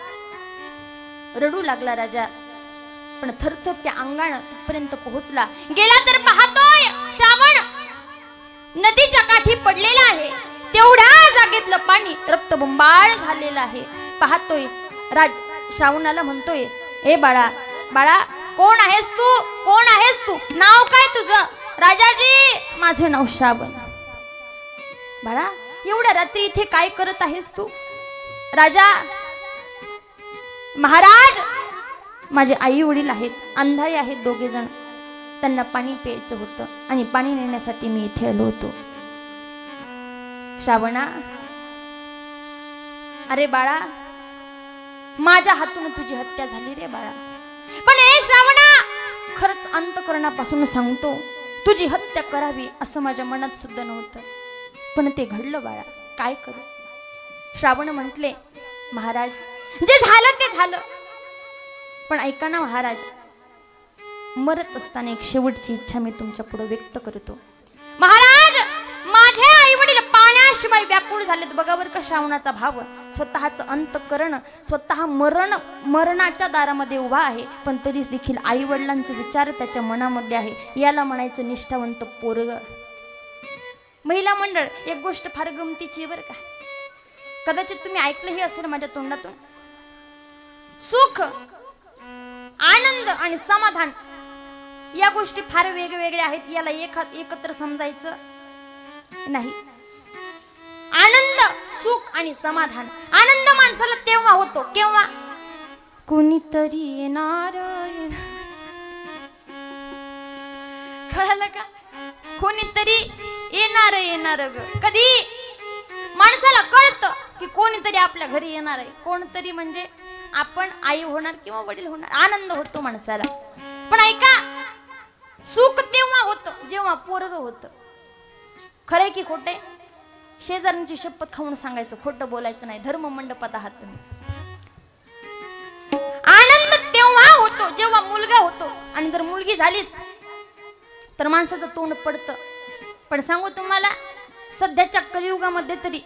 रडू लागला राजा, पण थरथर त्या अंगानं तिथपर्यंत पोहोचला. गेला तर पाहतोय श्रावण नदीच्या काठी पडलेला आहे. तेवढ्या जागेतलं पाणी रक्तबंबाळ झालेलं आहे. पाहतोय श्रावणाला म्हणतोय, ए बाळा बाळा, कोण आहेस तू, कोण आहेस तू, नाव काय तुझं? राजाजी, माझं नाव श्रावण. बाळा, एवढ्या रात्री इथे काय करत आहेस तू? राजा, महाराज, माझे आई वडील आहेत, अंधारे आहेत दोघे जण, त्यांना पाणी प्यायचं होतं आणि पाणी नेण्यासाठी मी इथे आलो होतो. श्रावणा, अरे बाळा, माझ्या हातून तुझी हत्या झाली रे बाळा, पण ए श्रावणा, खरंच अंतःकरणापासून सांगतो, तुझी हत्या करावी असं माझ्या मनात सुद्धा नव्हतं, पण ते घडलं बाळा, काय करू? श्रावण म्हटले, महाराज, जे झालं ते झालं, पण ऐका ना महाराज, मरत असताना एक शेवटची इच्छा मी तुमच्या पुढे व्यक्त करतो. महाराज, माझे आई वडील पाण्याशिवाय व्याकुळ झालेत. बघा बरं का श्रावणाचा भाव. स्वतःचं अंतःकरण, स्वतः मरणाच्या दारामध्ये उभा आहे, पण तरी देखील आई वडिलांचे विचार त्याच्या मनामध्ये आहे. याला म्हणायचं निष्ठावंत पोरग. महिला मंडळ, एक गोष्ट फार गमतीची बरं का, कदाचित तुम्ही ऐकलंही असेल माझ्या तोंडातून. सुख, आनंद आणि समाधान या गोष्टी फार वेगवेगळ्या आहेत. याला एकत्र समजायचं नाही. आनंद, सुख आणि समाधान. आनंद माणसाला तेव्हा होतो केव्हा कोणीतरी येणार. कळलं का? कोणीतरी येणार ग. कधी माणसाला कळतं की कोणीतरी आपल्या घरी येणार आहे. कोणतरी म्हणजे आपण आई होणार किंवा वडील होणार. आनंद होतो माणसाला. पण ऐका, सुख तेव्हा होतं जेव्हा पोरग होतं. खरंय की खोटे? शेजाऱ्यांची शपथ खाऊन सांगायचं, खोटं बोलायचं नाही. धर्म मंडपात आहात तुम्ही. आनंद तेव्हा होतो जेव्हा मुलगा होतो, आणि जर मुलगी झालीच तर माणसाचं तोंड पडतं. पण सांगू तुम्हाला, सध्याच्या कलियुगामध्ये तरी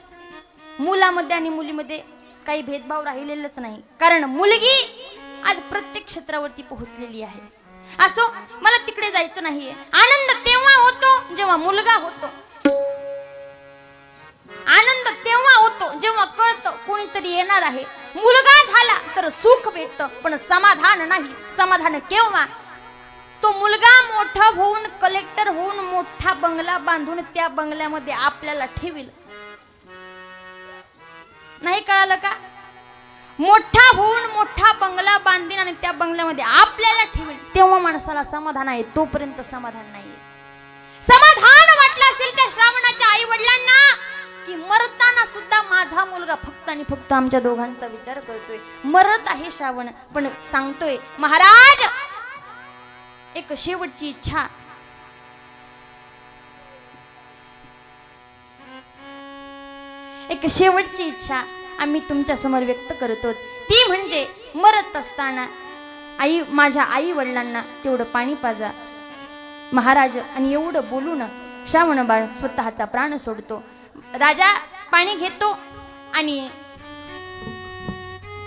मुलामध्ये आणि मुलीमध्ये काही भेदभाव राहिलेलाच नाही. कारण मुलगी आज प्रत्येक क्षेत्रावरती पोहोचलेली आहे. असो, मला तिकडे जायचं नाहीये. आनंद तेव्हा होतो जेव्हा मुलगा होतो. आनंद तेव्हा होतो जेव्हा कळतं कोणीतरी येणार आहे. मुलगा झाला तर सुख भेटतं, पण समाधान नाही. समाधान केव्हा? तो मुलगा मोठा होऊन, कलेक्टर होऊन, मोठा बंगला बांधून त्या बंगल्यामध्ये आपल्याला ठेवील. नाही कळालं का? मोठा होऊन मोठा बंगला बांधीन आणि त्या बंगल्यामध्ये आपल्याला ठेवील, तेव्हा माणसाला समाधान आहे. तोपर्यंत समाधान नाहीये. समाधान वाटलं असेल त्या श्रावणाच्या आई वडिलांना की मरताना सुद्धा माझा मुलगा फक्त आणि फक्त आमच्या दोघांचा विचार करतोय. मरत आहे श्रावण पण सांगतोय महाराज एक शेवटची इच्छा, एक शेवटची इच्छा आम्ही तुमच्या समोर व्यक्त करतो. ती म्हणजे मरत असताना माझ्या आई वडिलांना तेवढं पाणी पाजा महाराज. आणि एवढं बोलून श्रावण बाळ स्वतःचा प्राण सोडतो. राजा पाणी घेतो आणि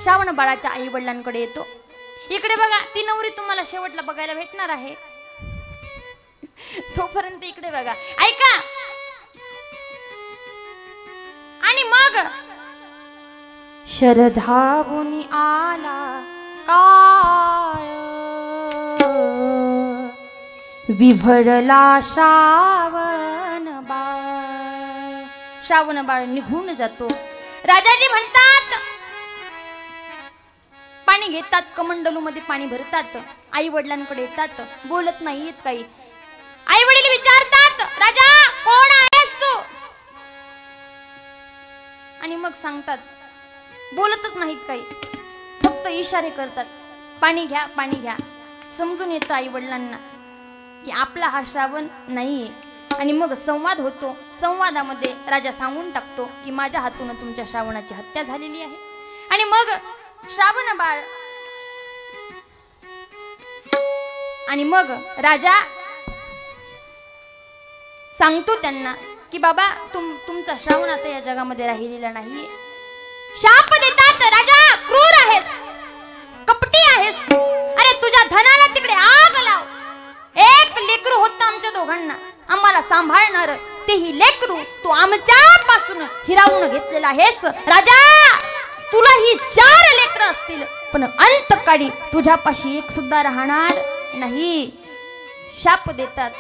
श्रावण बाळाच्या आई वडिलांकडे येतो. इकडे बघा ती नवरी तुम्हाला शेवटला बघायला भेटणार आहे. तोपर्यंत इकडे बघा ऐका. आणि मग शरधावुनी आला काळ विभरला श्रावण बाळ. श्रावण बाळ निघून जातो. राजाजी म्हणतात पाणी घेतात, कमंडलू मध्ये पाणी भरतात, आई वडिलांकडे येतात, बोलत नाहीत काही. आई वडील विचारतात राजा कोण आहेस तू? आणि मग सांगतात, बोलतच नाहीत काही, फक्त इशारे करतात पाणी घ्या पाणी घ्या. समजून येतं आई वडिलांना की आपला हा श्रावण नाहीये. आणि मग संवाद होतो. संवादामध्ये राजा सांगून टाकतो की माझ्या हातून तुमच्या श्रावणाची हत्या झालेली आहे. आणि मग श्रावण बाळ आणि मग राजा सांगतो त्यांना की बाबा तुमचा श्रावण आता या जगामध्ये राहिलेला नाहीये. शाप देतात राजा क्रूर आहेस, कपटी आहेस, अरे तुझ्या धनाला तिकडे आग लाव. एक लेकरू होतं आमच्या दोघांना आम्हाला सांभाळणार, तेही लेकरू तू आमच्यापासून हिरावून घेतलेला आहेस. राजा तुला ही 4 लेकरं असतील पण अंतकाळी तुझ्यापाशी एक सुद्धा राहणार नाही. शाप देतात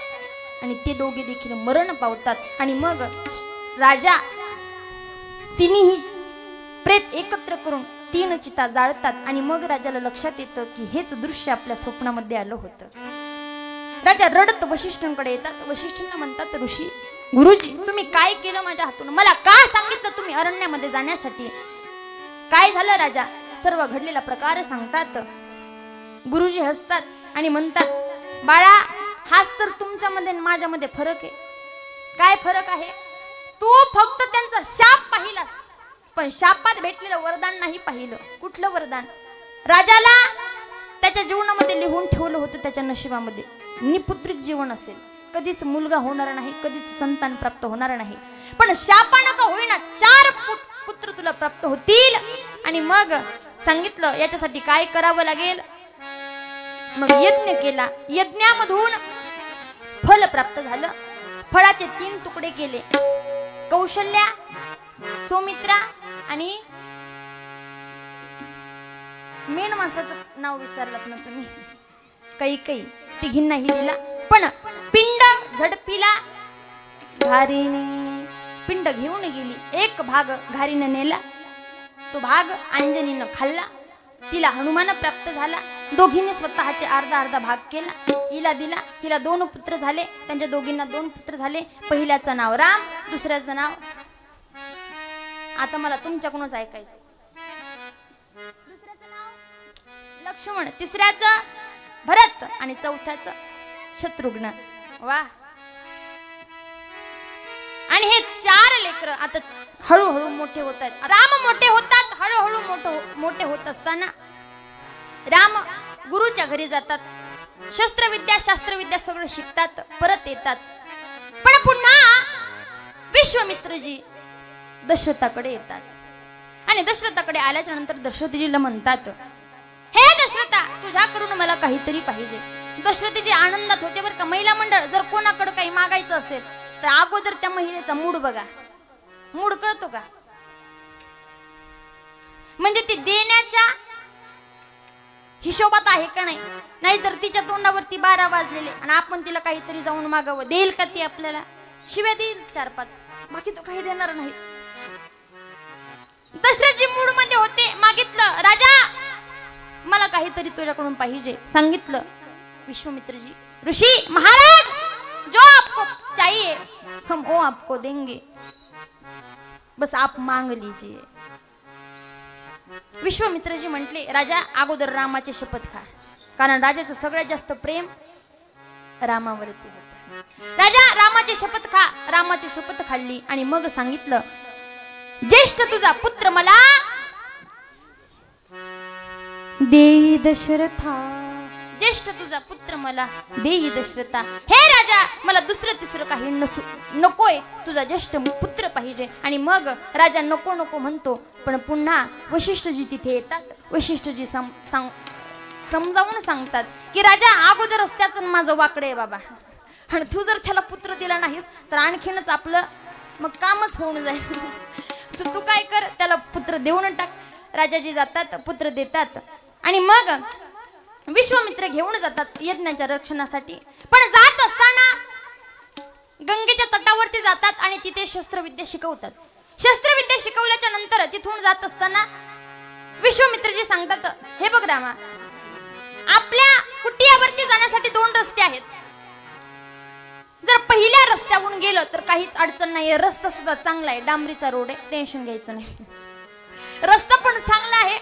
आणि ते दोघे देखील मरण पावतात. आणि मग राजा तिन्ही प्रेत एकत्र करून 3 चिता जाळतात. आणि मग राजाला लक्षात येतं की हेच दृश्य आपल्या स्वप्नामध्ये आलं होतं. राजा रडत वशिष्ठांकडे येतात. वशिष्ठांना म्हणतात ऋषी गुरुजी तुम्ही काय केलं माझ्या हातून? मला का सांगितलं तुम्ही अरण्यामध्ये जाण्यासाठी? काय झालं राजा? सर्व घडलेला प्रकार सांगतात. गुरुजी हसतात आणि म्हणतात बाळा हाच तर तुमच्यामध्ये माझ्यामध्ये फरक आहे. काय फरक आहे? तू फक्त त्यांचा शाप पाहिलास पण शापात भेटलेलं वरदान नाही पाहिलं. कुठलं वरदान? राजाला त्याच्या जीवनामध्ये लिहून ठेवलं होतं त्याच्या नशिबामध्ये निपुत्रिक जीवन असेल, कधीच मुलगा होणार नाही, कधीच संतान प्राप्त होणार नाही. पण शापानं का होईना 4 पुत्र तुला प्राप्त होतील. आणि मग सांगितलं याच्यासाठी काय करावं लागेल. मग यज्ञ केला. यज्ञामधून फल प्राप्त झालं. फळाचे 3 तुकडे केले. कौशल्या, सौमित्रा आणि मेण माणसाचं नाव विचारलं ना तुम्ही, कैकई, तिघींनाही दिला. पण पिंड झडपीला घारीने पिंड घेऊन गेली. एक भाग घारीने नेला, तो भाग अंजनीनं खाल्ला. तिला हनुमान प्राप्त झाला. दोघींनी स्वतःचे अर्धा भाग केला. हिला दिला. हिला 2 पुत्र झाले. त्यांच्या दोघींना 2 पुत्र झाले. पहिल्याचं नाव राम, दुसऱ्याचं नाव, आता मला तुमच्याकडूनच ऐकायचं, दुसऱ्याचं नाव लक्ष्मण, तिसऱ्याचं भरत आणि चौथ्याचं शत्रुघ्न. वा. आणि हे 4 लेकरं आता हळूहळू मोठे होत आहेत. राम मोठे होतात. हळूहळू मोठे होत असताना राम गुरुच्या घरी जातात. शस्त्रविद्या शास्त्रविद्या सगळं शिकतात, परत येतात. पण पुन्हा विश्वामित्रजी दशरथाकडे येतात. आणि दशरथाकडे आल्याच्या नंतर दशरथजीला म्हणतात हे दशरथा तुझ्याकडून मला काहीतरी पाहिजे. दशरथजी आनंदात होते बरं का. महिला मंडळ जर कोणाकडे काही मागायचं असेल तर अगोदर त्या महिलेचा मूड बघा. मूड कळतो का? म्हणजे ती देण्याच्या हिशोबात आहे का नाही. नाहीतर तिच्या तोंडावरती 12 वाजलेले आणि आपण तिला काहीतरी जाऊन मागावं, देईल का ती आपल्याला? शिव्या देईल 4-5, बाकी तो काही देणार नाही. दशरथजी मूड मध्ये होते. मागितलं राजा मला काहीतरी तुझ्याकडून पाहिजे. सांगितलं विश्वामित्रजी ऋषी महाराज जो आपको चाहिए हम वो आपको देंगे, बस आप मांग लीजिए. विश्वामित्रजी म्हटले, राजा अगोदर रामाची शपथ खा, कारण राजाचं सगळ्यात जास्त प्रेम रामावरती होतं. राजा रामाची शपथ खा. रामाची शपथ खाल्ली आणि मग सांगितलं, ज्येष्ठ तुझा पुत्र मला देई दशरथा. ज्येष्ठ तुझा पुत्र मला देई दशरथा. हे राजा, मला दुसरं तिसरं काही नकोय, तुझा ज्येष्ठ पुत्र पाहिजे. आणि मग राजा नको नको म्हणतो, पण पुन्हा वशिष्ठजी तिथे येतात. वशिष्ठजी समजावून सांगतात की राजा अगोदरच त्याचं माझं वाकडे आहे बाबा, आणि तू जर त्याला पुत्र दिला नाहीस तर आणखीनच आपलं मग कामच होऊन जाईल. तर तू काय कर, त्याला पुत्र देऊन टाक. राजाजी जातात, पुत्र देतात. आणि मग विश्वामित्र घेऊन जातात यज्ञाच्या रक्षणासाठी. पण जात असताना गंगेच्या तटावरती जातात आणि तिथे शस्त्रविद्या शिकवतात. शस्त्रविद्या शिकवल्याच्या नंतर तिथून जात असताना विश्वामित्रजी सांगतात, हे बघ रामा, आपल्या कुटियावरती जाण्यासाठी 2 रस्ते आहेत. जर पहिल्या रस्त्यावरून गेलं तर काहीच अडचण नाहीये, रस्ता सुद्धा चांगला आहे, डांबरीचा रोड आहे, टेन्शन घ्यायचं नाही. रस्ता पण चांगला आहे.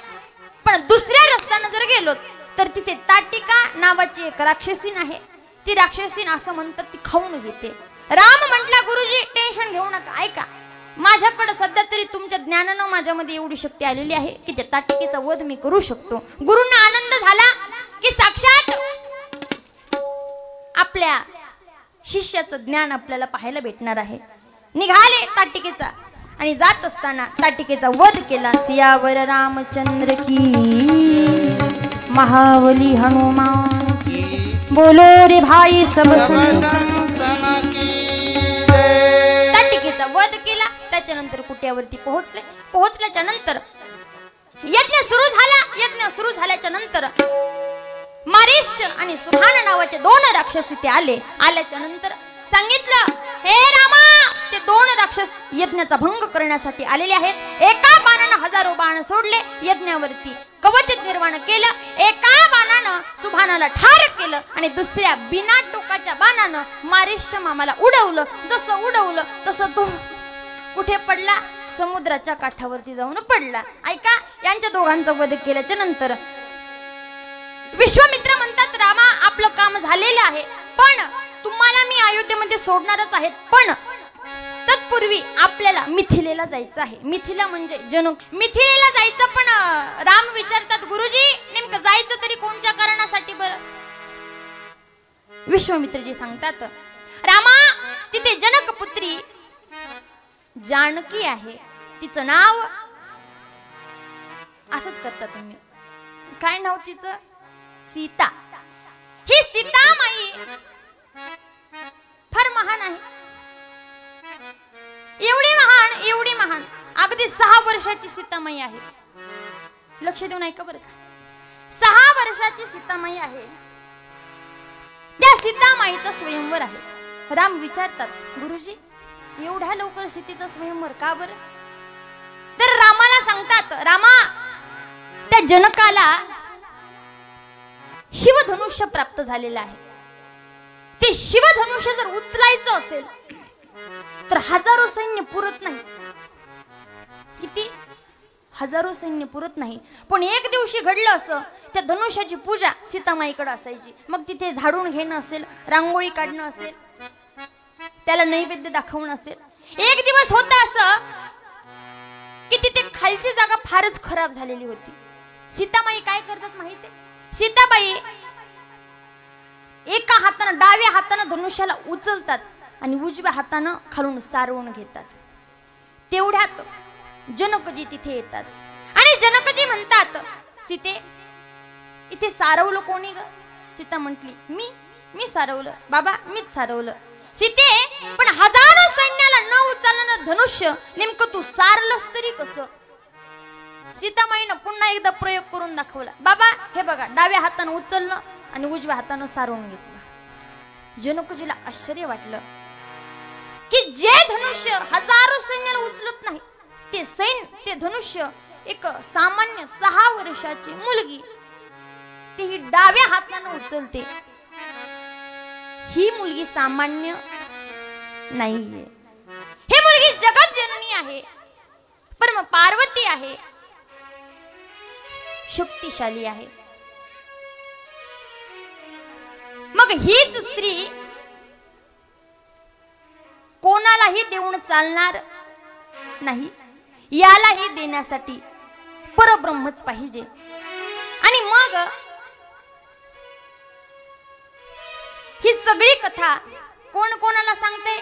पण दुसऱ्या रस्त्यानं जर गेलो तर तिथे ताटिका नावाची एक राक्षसीन आहे. ती राक्षसीन असं म्हणतात ती खाऊन घेते. राम म्हटला, गुरुजी टेन्शन घेऊ नका, ऐका, माझ्याकडे सध्या तरी तुमच्या ज्ञानानं माझ्यामध्ये एवढी शक्ती आलेली आहे की त्या ताटिकेचा वध मी करू शकतो. गुरूंना आनंद झाला की साक्षात आपल्या शिष्याचं ज्ञान आपल्याला पाहायला भेटणार आहे. निघाले ताटिकेचा आणि जात असताना ताटिकेचा वध केला. सियावर रामचंद्र की, महाबली हनुमान की, बोलो रे भाई सब संतन की. ताटिकेचा वध केला. त्याच्यानंतर कुट्यावरती पोहोचले. पोहोचल्याच्या नंतर यज्ञ सुरू झाला. यज्ञ सुरू झाल्याच्या नंतर मारीश आणि सुहाना नावाचे 2 राक्षस तिथे आले. आल्याच्या नंतर सांगितलं, हे रामा, ते 2 राक्षस यज्ञाचा भंग करण्यासाठी आलेले आहेत. एका बाणानं हजारो बाण सोडले, यज्ञावरती कवच निर्माण केलं. एका बाणानं सुहानाला ठार केलं आणि दुसऱ्या बिना टोकाच्या बाणानं मारीशच्या मामाला उडवलं. जसं उडवलं तसं तो कुठे पडला, समुद्राच्या काठावरती जाऊन पडला. ऐका, यांच्या दोघांचा वध केल्याच्या नंतर विश्वामित्र म्हणतात, रामा, आपलं काम झालेलं आहे, पण तुम्हाला मी अयोध्येमध्ये सोडणारच आहे. पण तत्पूर्वी आपल्याला मिथिलेला जायचं आहे. मिथिला म्हणजे जनक. मिथिलेला जायचं. पण राम विचारतात, गुरुजी नेमकं जायचं तरी कोणत्या कारणासाठी बरं? विश्वामित्रजी सांगतात, रामा, तिथे जनक पुत्री जानकी आहे. तिचं नाव असंच करता तुम्ही, काय नाव तिचं? सीता. ही सीतामाई फार महान आहे. एवढी महान अगदी 6 वर्षाची सीतामाई आहे. लक्ष देऊन ऐका बरं का. 6 वर्षाची सीतामाई आहे. त्या सीतामाईचा स्वयंवर आहे. राम विचारतात, गुरुजी एवढ्या लवकर सीतेचा स्वयंवर का बरं? तर रामाला सांगतात, रामा, त्या जनकाला शिवधनुष्य प्राप्त झालेलं आहे. ते शिवधनुष्य जर उचलायचं असेल तर हजारो सैन्य पुरत नाही. किती? हजारो सैन्य पुरत नाही. पण एक दिवशी घडलं असं, त्या धनुष्याची पूजा सीतामाईकडे असायची. मग तिथे झाडून घेणं असेल, रांगोळी काढणं असेल, त्याला नैवेद्य दाखवणं असेल. एक दिवस होतं असं की तिथे खालची जागा फारच खराब झालेली होती. सीतामाई काय करतात माहिती? सीताबाई एका हातानं, डाव्या हातानं धनुष्याला उचलतात आणि उजव्या हातानं खालून सारवून घेतात. तेवढ्यात जनकजी तिथे येतात आणि जनकजी म्हणतात, सीते, इथे सारवलं कोणी ग? सीता म्हटली, मी सारवलं बाबा, मीच सारवलं. सीते, पण हजारो सैन्याला न उचलणं धनुष्य नेमकं तू सारलंस तरी कसं? सीतामाईनं पुन्हा एकदा प्रयोग करून दाखवला. बाबा, हे बघा, डाव्या हातानं उचललं आणि उजव्या हातानं सारवून घेतलं. जनकजीला आश्चर्य वाटलं की जे धनुष्य हजारो सैन्याला उचलत नाही, ते धनुष्य एक सामान्य 6 वर्षाची मुलगी ती डाव्या हातानं उचलते. ही मुलगी सामान्य नाहीये. ही मुलगी जगत जननी आहे, परम पार्वती आहे, शक्तिशाली आहे. मग हीच स्त्री कोणालाही देऊन चालणार नाही, यालाही देण्यासाठी परब्रह्मच पाहिजे. आणि मग ही सगळी कथा कोण कोणाला सांगते?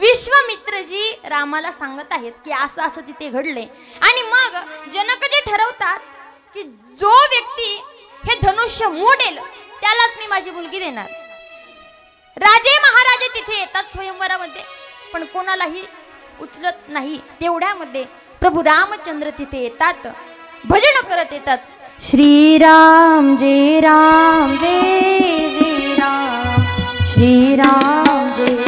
विश्वामित्रजी रामाला सांगत आहेत की असं असं तिथे घडले. आणि मग जनकजी ठरवतात की जो व्यक्ती हे धनुष्य मोडेल त्यालाच मी माझी मुलगी देणार. राजे महाराजे तिथे येतात स्वयंवरामध्ये, पण कोणालाही उचलत नाही. तेवढ्यामध्ये प्रभू रामचंद्र तिथे येतात, भजन करत येतात. श्रीराम जय राम जय जय राम, श्रीराम जय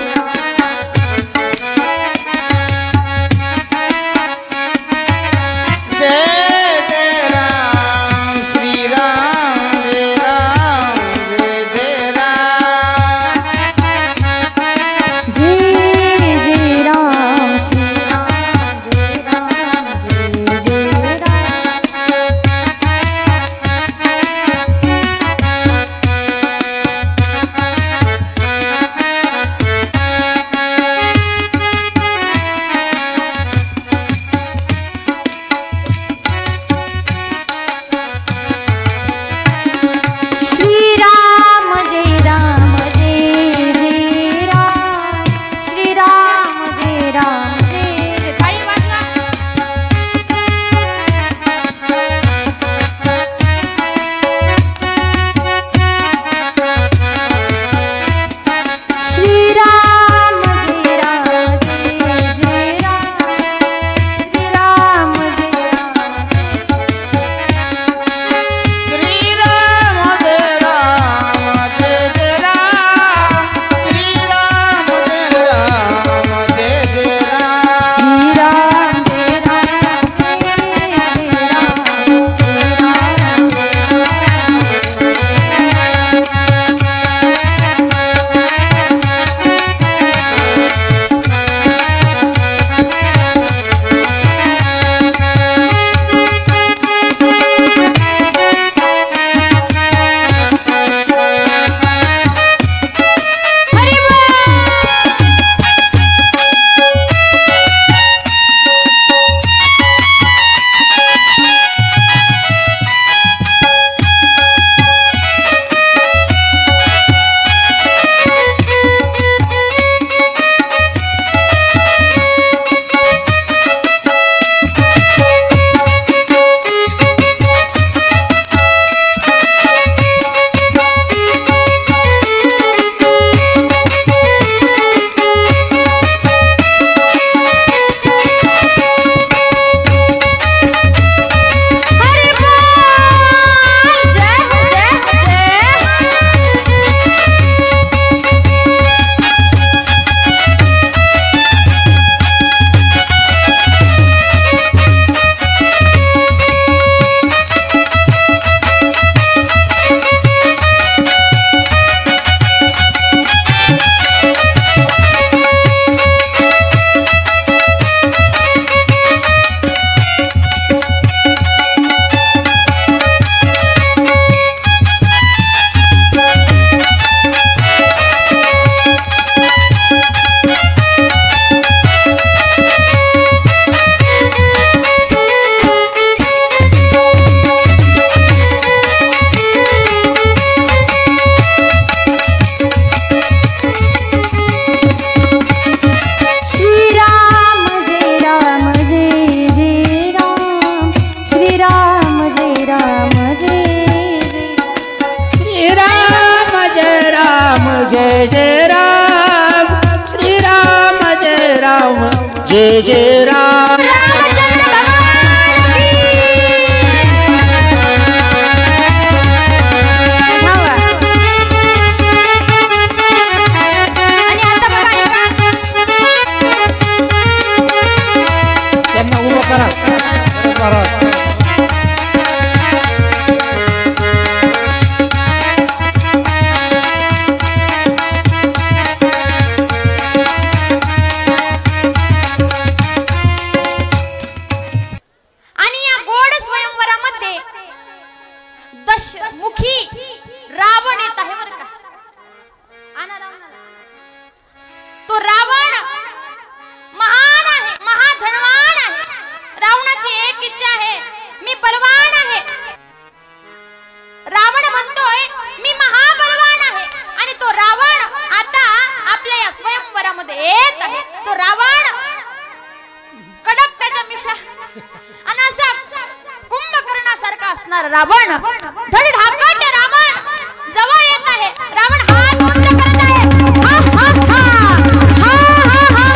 जय जय राम रामचंद्र भगवान की धावा. आणि आता बघा ऐका, त्यांना उभं करा उभं करा. असणारा रावण धडधाकट रावण जवळ येत आहे. रावण हात उंच करत आहे. हा हा हा हा हा हा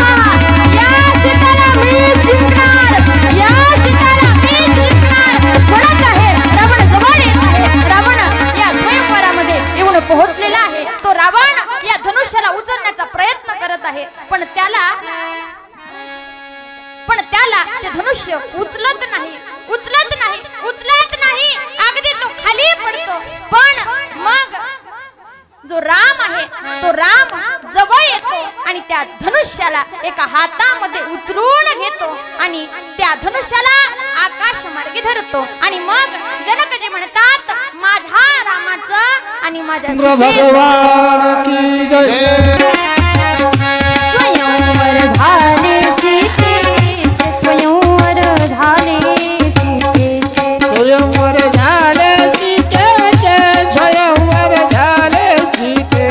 या सीताला मी जिंकणार, या सीताला मी जिंकणार म्हणत आहे. रावण जवळ येत आहे. रावण या स्वयंवरामध्ये येऊन पोहोचलेला आहे. तो रावण या धनुष्याला उचलण्याचा प्रयत्न करत आहे, पण त्याला ते धनुष्य उचलत नाही. अगदी तो खाली पडतो. पण मग जो राम आहे तो राम जवळ येतो आणि त्या धनुष्याला एका हातामध्ये उचलून घेतो आणि त्या धनुष्याला आकाश मार्गी धरतो. आणि मग जनकजी म्हणतात माझ्या रामाचं आणि माझ्या भगवान की जय. स्वयंवर झाले सीतेचे, स्वयंवर झाले सीतेचे, स्वयंवर झाले सीतेचे, स्वयंवर झाले सीतेचे.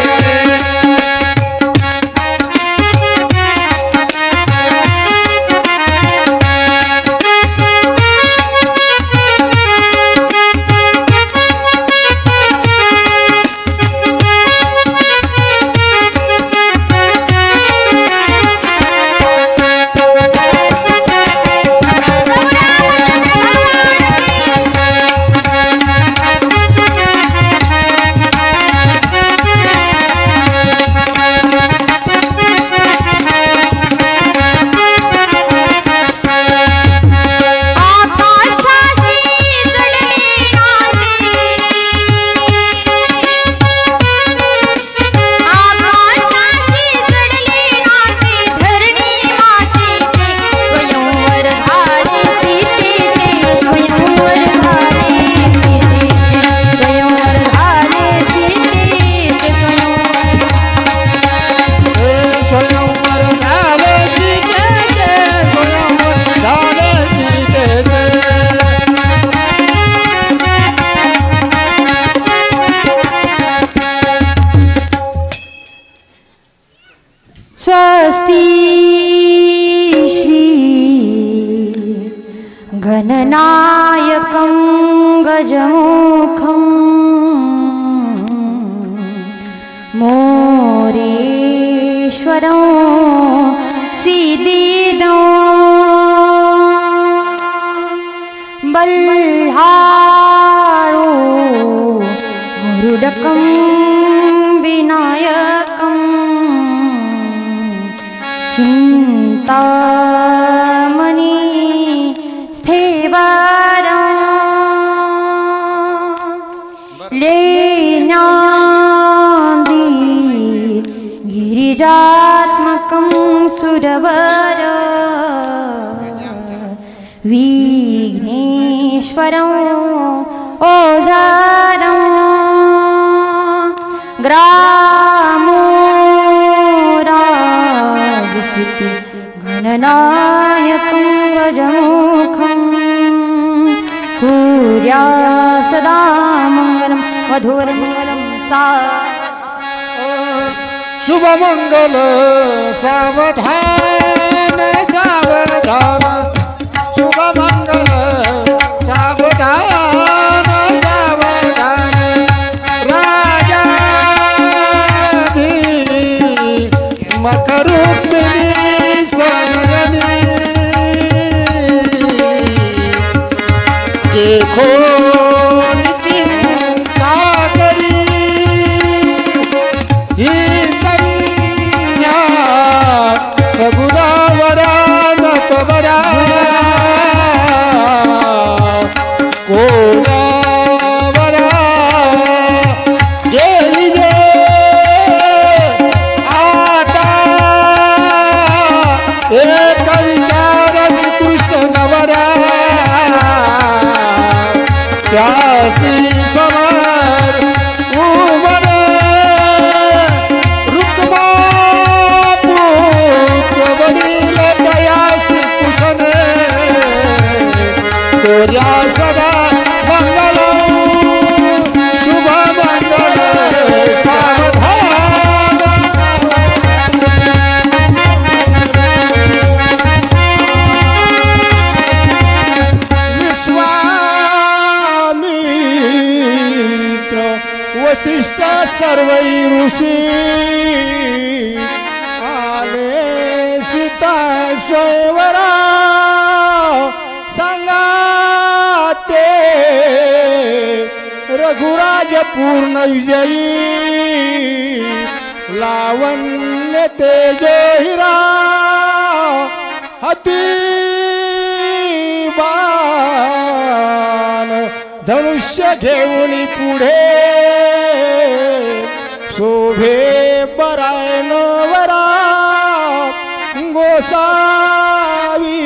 स्वस्ति श्री गणनायकं गजमुखं मोरेश्वरं सीदिदं बल्हारो गरुडकं विनायकं चिन्तामणि स्थेवरं लेनाद्रि गिरिजात्मकं सुरवर विघ्नेश्वरं ओझरं ग्रामोराजस्थिति गणनायकं गजमुखं कुर्या सदा मङ्गलं मधुरमङ्गलं सा शुभ मंगल सावधान सावधान शुभ मंगल सावधान सावधान राजा मकरुक्मिणी सनयनी देखो चिंता करी ही कन्या सगुणावरा नटवरा कोणावरा गेली जे आता एक विचार कृष्ण नवरा त्यासी समर उमर रुक्मा पुत्र वडील दयासी कुशने कोर्या सदा मंगल शुभ मंगल सावधान विश्वामित्र वसिष्ठ सर्वै ऋषी आले सीता स्वयंवरा सांगाते रघुराज पूर्ण विजयी लावण्य तेजो हिरा हाती बाण धनुष्य घेऊन पुढे शोभे बरायन वरा गोसावी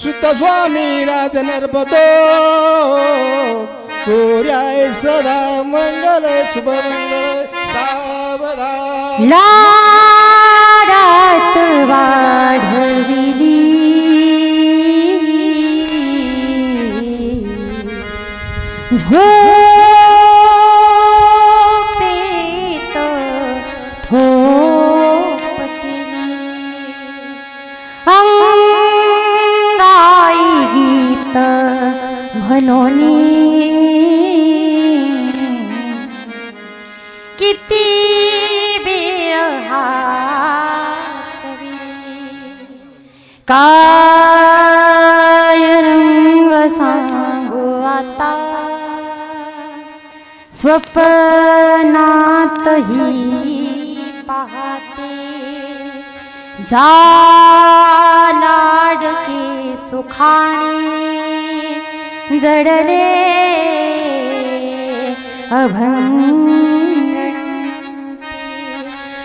सुत स्वामी राज नर्मदो कोर्याय सदा मंगल शुभ मंगल सावधान लाडात वाढविली झोपेत थोपटली अंगाई गीत म्हणोनी किती काय रंग सांगू आता स्वप्नातही पाहते जा लाडके सुखाने जडले अभंग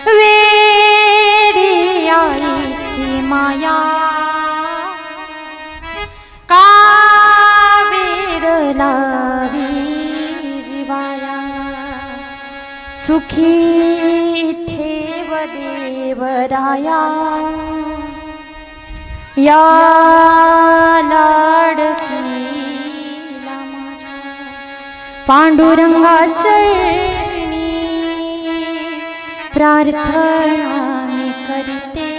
वेडी आईची माया का वेड लावी जीवाया सुखी ठेव देवराया या लाडकीला माझ्या पांडुरंगा चरणी प्रार्थना मी करते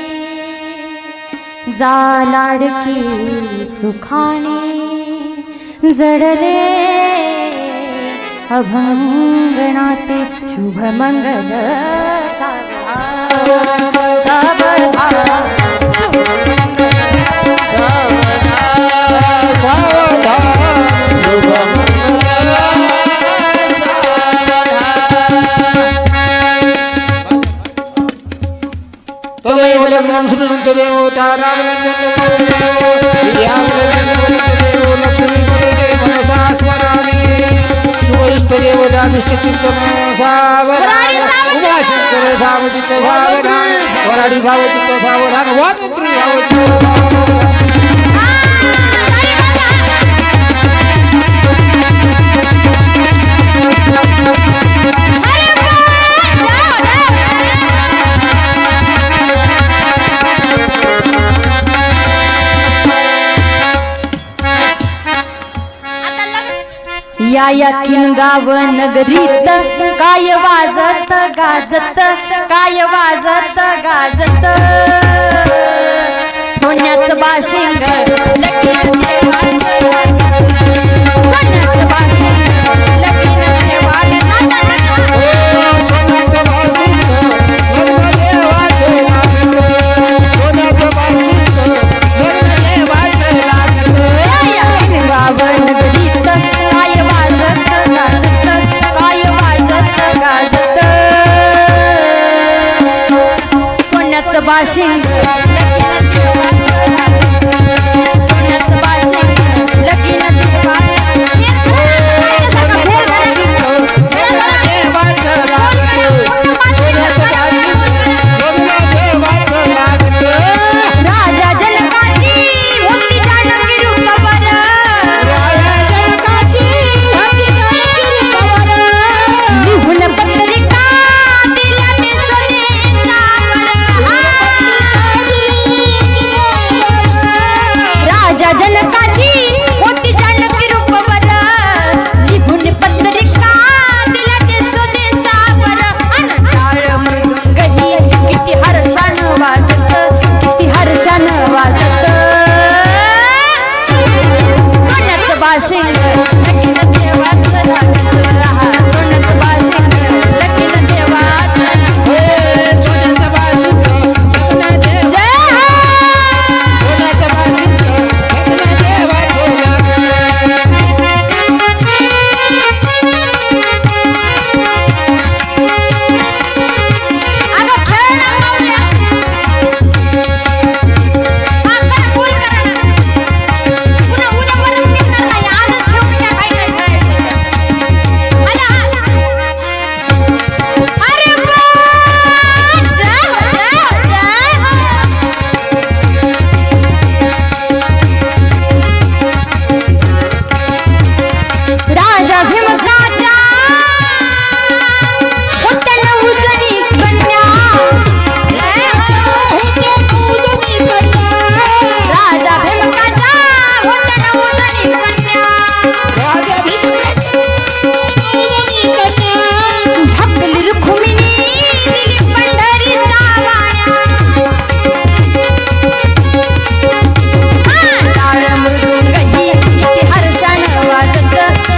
जा लाडकी सुखाने जडले अभंगणाते शुभ मंगल तदेव लग्नं श्रुणन्तदेव तारावलञ्जनदेव लक्ष्मीपदे मनसा स्मरामि शुभ इष्टदेवताभिष्टचिन्तन सावधान उमाशंकर सावचित्त सावधान वराडी सावचित्त सावधान वासंत्री सावचित्त या किनगाव नगरीत काय वाजत गाजत काय वाजत गाजत सोन्याचं बाशिंग लगीन सोन्याचं बाशिंग लगीन नगरीत काय वाजत गाजत काय वाजत गाजत सोन्याचं बाशिंग सोन्याचं बाशिंग लगीन राजा जनकाची होती जानकी रूपवर लिहून पत्रिका दिल्या ते स्वदेशावर राजा जनकाची होती जानकी रूपवर लिहून पत्रिका दिल्या ते स्वदेशावर अनटाळ मृदुंगही किती हर्षानं वाजत किती हर्षानं वाजत सोन्याचं बाशिंग लगीन देवाचं लागत सोन्याचं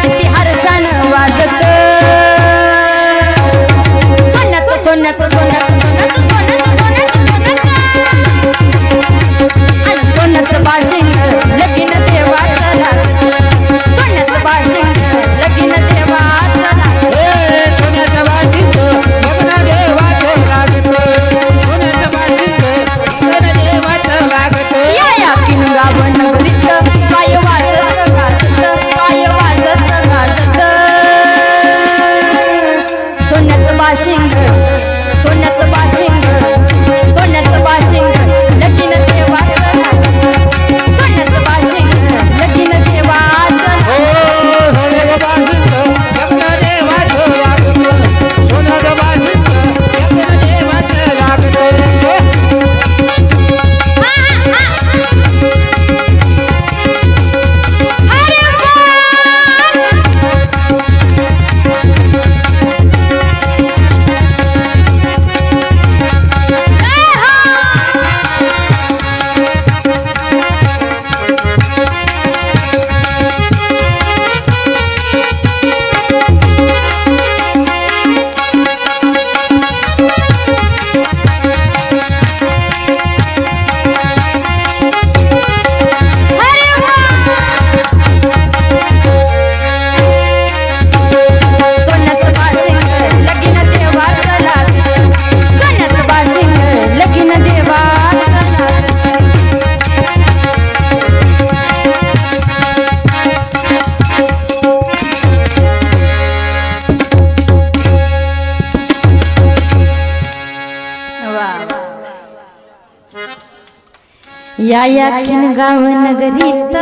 किती हर्षान वाजत सोन्याचं सोन्याचं सोन्याचं सोन्याचं सोन्याचं सोन्याचं सोन्याचं आणि सोन्याचं बाशिंग लगीन देवाचं लागत सोन्याचं बाशिंग लगीन देवाचं लागत सोन्याचं बाशिंग लग्न देवाचं लागत सोन्याचं बाशिंग लग्न देवाचं लागत या किनगाव नगरीत काय वाजत गाजत काय वाजत गाजत सोन्याचं बाशिंग सोन्याचं बाशिंग सोन्याचं बाशिंग लगीन देवाचं सोन्याचं बाशिंग लगीन देवाचं सोन्याचं बाशिंग लग्न देवाचं लागत सोन्याचं बाशिंग लग्न देवाचं लागत या किनगाव नगरीत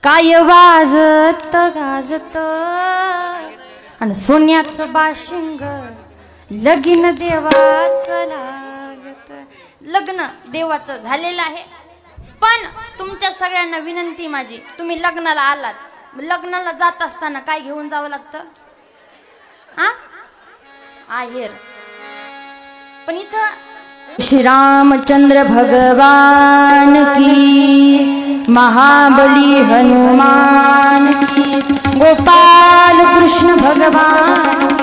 काय वाजत गाजत आणि सोन्याचं बाशिंग लगीन देवाचं लागत लग्न देवाचं झालेलं आहे पण तुमच्या सगळ्यांना विनंती माझी तुम्ही लग्नाला आलात लग्नाला जात असताना काय घेऊन जावं लागतं आहेर पण इथं श्री रामचंद्र भगवान की महाबली हनुमान की गोपाल कृष्ण भगवान